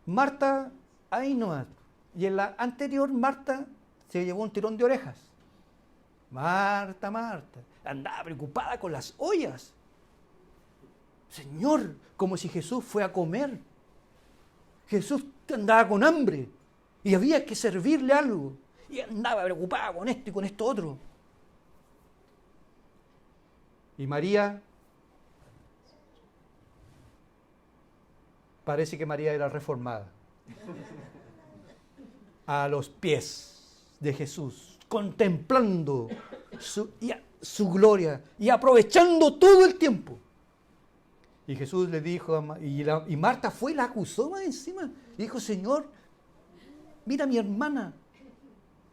Marta, ahí nomás. Y en la anterior, Marta se llevó un tirón de orejas. Marta, andaba preocupada con las ollas. Señor, como si Jesús fue a comer. Jesús andaba con hambre y había que servirle algo. Y andaba preocupada con esto y con esto otro. Y María, parece que María era reformada. A los pies de Jesús, contemplando su gloria y aprovechando todo el tiempo. Y Jesús le dijo, y Marta fue y la acusó más encima. Y dijo, Señor, mira a mi hermana.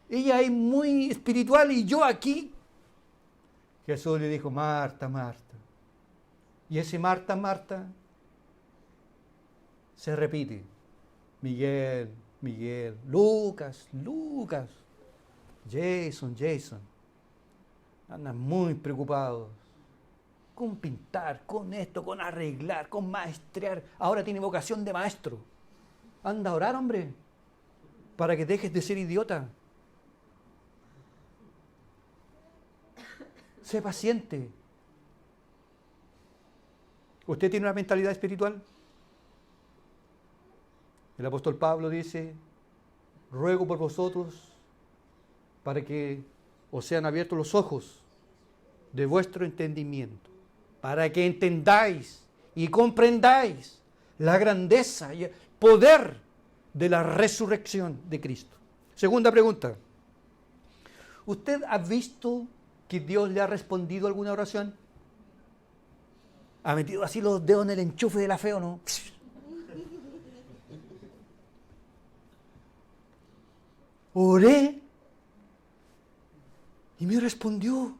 Ella es muy espiritual y yo aquí. Jesús le dijo, Marta. Y ese Marta se repite. Miguel, Lucas, Jason. Andan muy preocupados con pintar, con esto, con arreglar, con maestrear. Ahora tiene vocación de maestro. Anda a orar, hombre, para que dejes de ser idiota. Sé paciente. ¿Usted tiene una mentalidad espiritual? El apóstol Pablo dice, ruego por vosotros para que os sean abiertos los ojos de vuestro entendimiento, para que entendáis y comprendáis la grandeza y el poder de la resurrección de Cristo. Segunda pregunta. ¿Usted ha visto que Dios le ha respondido alguna oración? ¿Ha metido así los dedos en el enchufe de la fe o no? Oré y me respondió.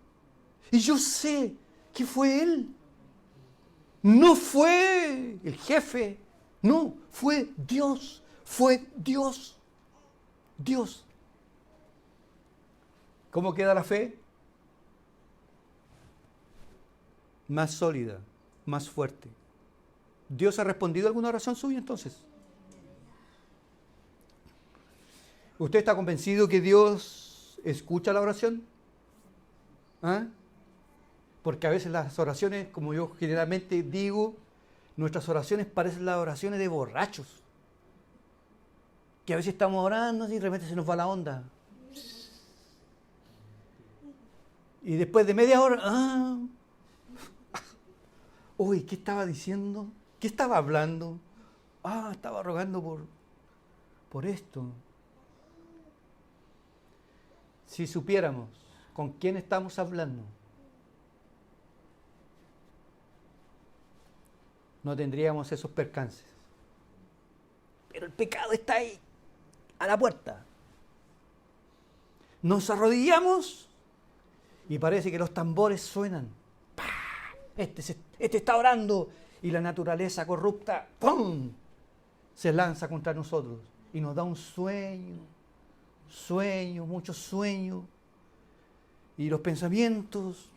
Y yo sé que fue Él. No fue el jefe. No, fue Dios. Fue Dios. Dios. ¿Cómo queda la fe? Más sólida, más fuerte. ¿Dios ha respondido a alguna oración suya entonces? ¿Usted está convencido que Dios escucha la oración? ¿Ah? Porque a veces las oraciones, como yo generalmente digo, nuestras oraciones parecen las oraciones de borrachos. Que a veces estamos orando y de repente se nos va la onda. Y después de media hora, uy, ¿qué estaba diciendo? ¿Qué estaba hablando? Estaba rogando por esto. Si supiéramos con quién estamos hablando, no tendríamos esos percances. Pero el pecado está ahí, a la puerta. Nos arrodillamos y parece que los tambores suenan. ¡Pah! Este está orando y la naturaleza corrupta, ¡pum!, se lanza contra nosotros y nos da un sueño, mucho sueño, y los pensamientos.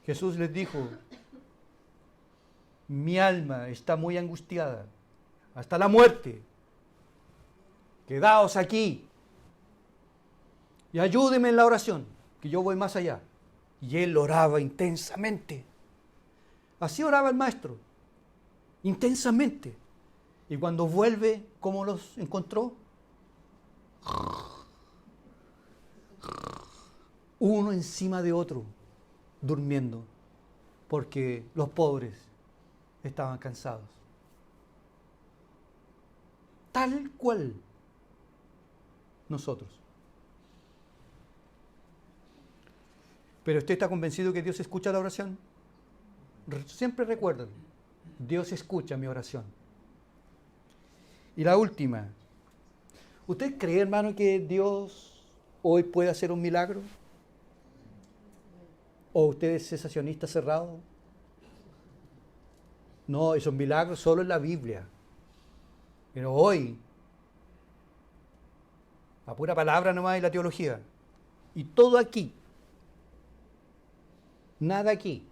Jesús les dijo: mi alma está muy angustiada hasta la muerte. Quedaos aquí y ayúdenme en la oración, que yo voy más allá. Y él oraba intensamente. Así oraba el maestro, intensamente. Y cuando vuelve, ¿cómo los encontró? Uno encima de otro, durmiendo, porque los pobres estaban cansados. Tal cual nosotros. Pero usted está convencido que Dios escucha la oración. Siempre recuerden, Dios escucha mi oración. Y la última, ¿usted cree, hermano, que Dios hoy puede hacer un milagro? ¿O usted es cesacionista cerrado? No, esos milagros solo en la Biblia. Pero hoy, a pura palabra nomás y la teología. Y todo aquí. Nada aquí.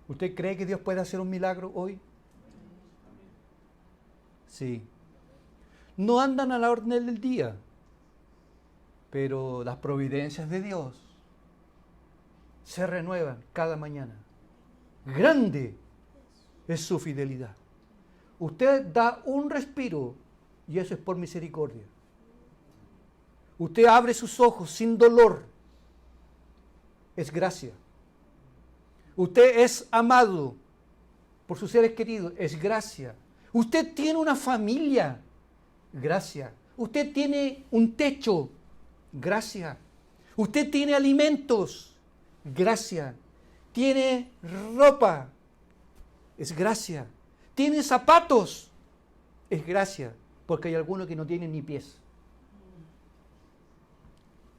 ¿Usted cree que Dios puede hacer un milagro hoy? Sí. No andan a la orden del día, pero las providencias de Dios se renuevan cada mañana. Grande es su fidelidad. Usted da un respiro y eso es por misericordia. Usted abre sus ojos sin dolor. Es gracia. Usted es amado por sus seres queridos. Es gracia. Usted tiene una familia. Gracia. Usted tiene un techo. Gracia. Usted tiene alimentos. Gracia. Tiene ropa. Es gracia. Tiene zapatos. Es gracia. Porque hay algunos que no tienen ni pies.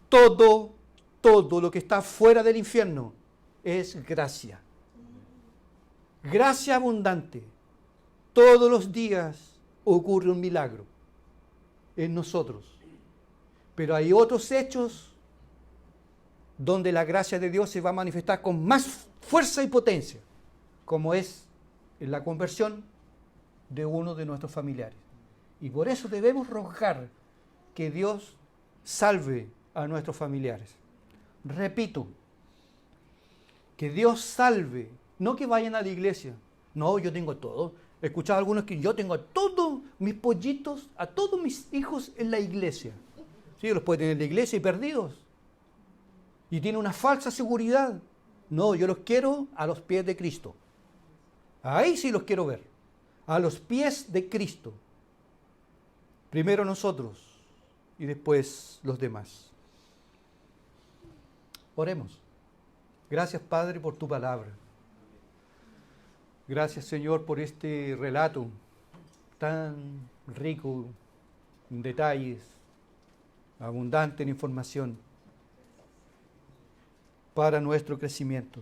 Todo lo que está fuera del infierno es gracia. Gracia abundante. Todos los días ocurre un milagro en nosotros. Pero hay otros hechos donde la gracia de Dios se va a manifestar con más fuerza y potencia, como es en la conversión de uno de nuestros familiares. Y por eso debemos rogar que Dios salve a nuestros familiares. Repito, que Dios salve, no que vayan a la iglesia. No, yo tengo todo. He escuchado a algunos que yo tengo a todos mis pollitos, a todos mis hijos en la iglesia. Sí, los puede tener en la iglesia y perdidos. Y tiene una falsa seguridad. No, yo los quiero a los pies de Cristo. Ahí sí los quiero ver. A los pies de Cristo. Primero nosotros y después los demás. Oremos. Gracias, Padre, por tu palabra. Gracias, Señor, por este relato tan rico en detalles, abundante en información para nuestro crecimiento.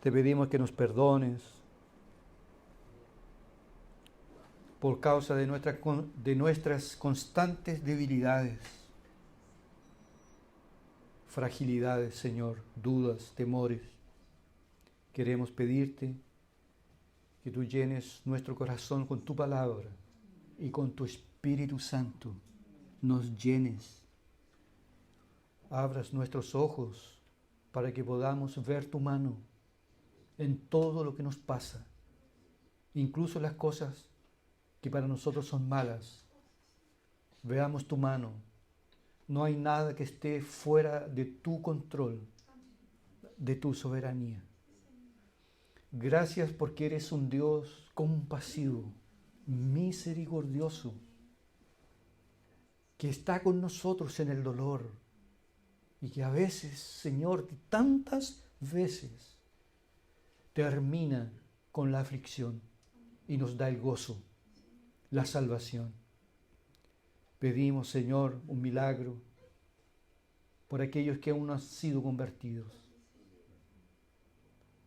Te pedimos que nos perdones, por causa de nuestras constantes debilidades, fragilidades, Señor, dudas, temores. Queremos pedirte que tú llenes nuestro corazón con tu palabra y con tu Espíritu Santo. Nos llenes. Abras nuestros ojos para que podamos ver tu mano en todo lo que nos pasa, incluso las cosas que para nosotros son malas. Veamos tu mano. No hay nada que esté fuera de tu control, de tu soberanía. Gracias porque eres un Dios compasivo, misericordioso, que está con nosotros en el dolor y que a veces, Señor, tantas veces termina con la aflicción y nos da el gozo, la salvación. Pedimos, Señor, un milagro por aquellos que aún no han sido convertidos.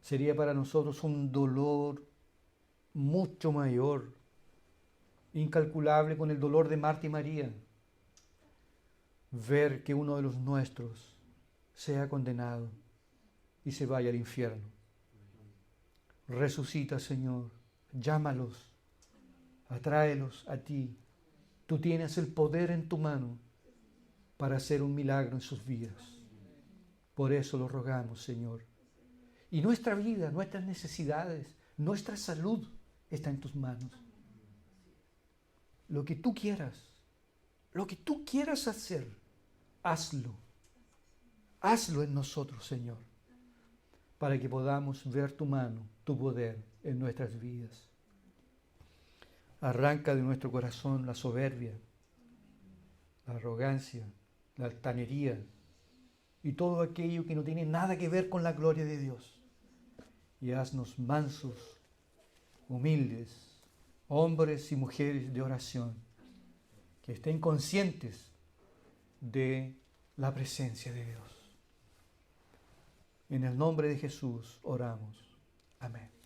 Sería para nosotros un dolor mucho mayor, incalculable con el dolor de Marta y María, ver que uno de los nuestros sea condenado y se vaya al infierno. Resucita, Señor, llámalos, atráelos a ti. Tú tienes el poder en tu mano para hacer un milagro en sus vidas. Por eso lo rogamos, Señor. Y nuestra vida, nuestras necesidades, nuestra salud está en tus manos. Lo que tú quieras hacer, hazlo. Hazlo en nosotros, Señor, para que podamos ver tu mano, tu poder en nuestras vidas. Arranca de nuestro corazón la soberbia, la arrogancia, la altanería y todo aquello que no tiene nada que ver con la gloria de Dios. Y haznos mansos, humildes, hombres y mujeres de oración, que estén conscientes de la presencia de Dios. En el nombre de Jesús oramos. Amén.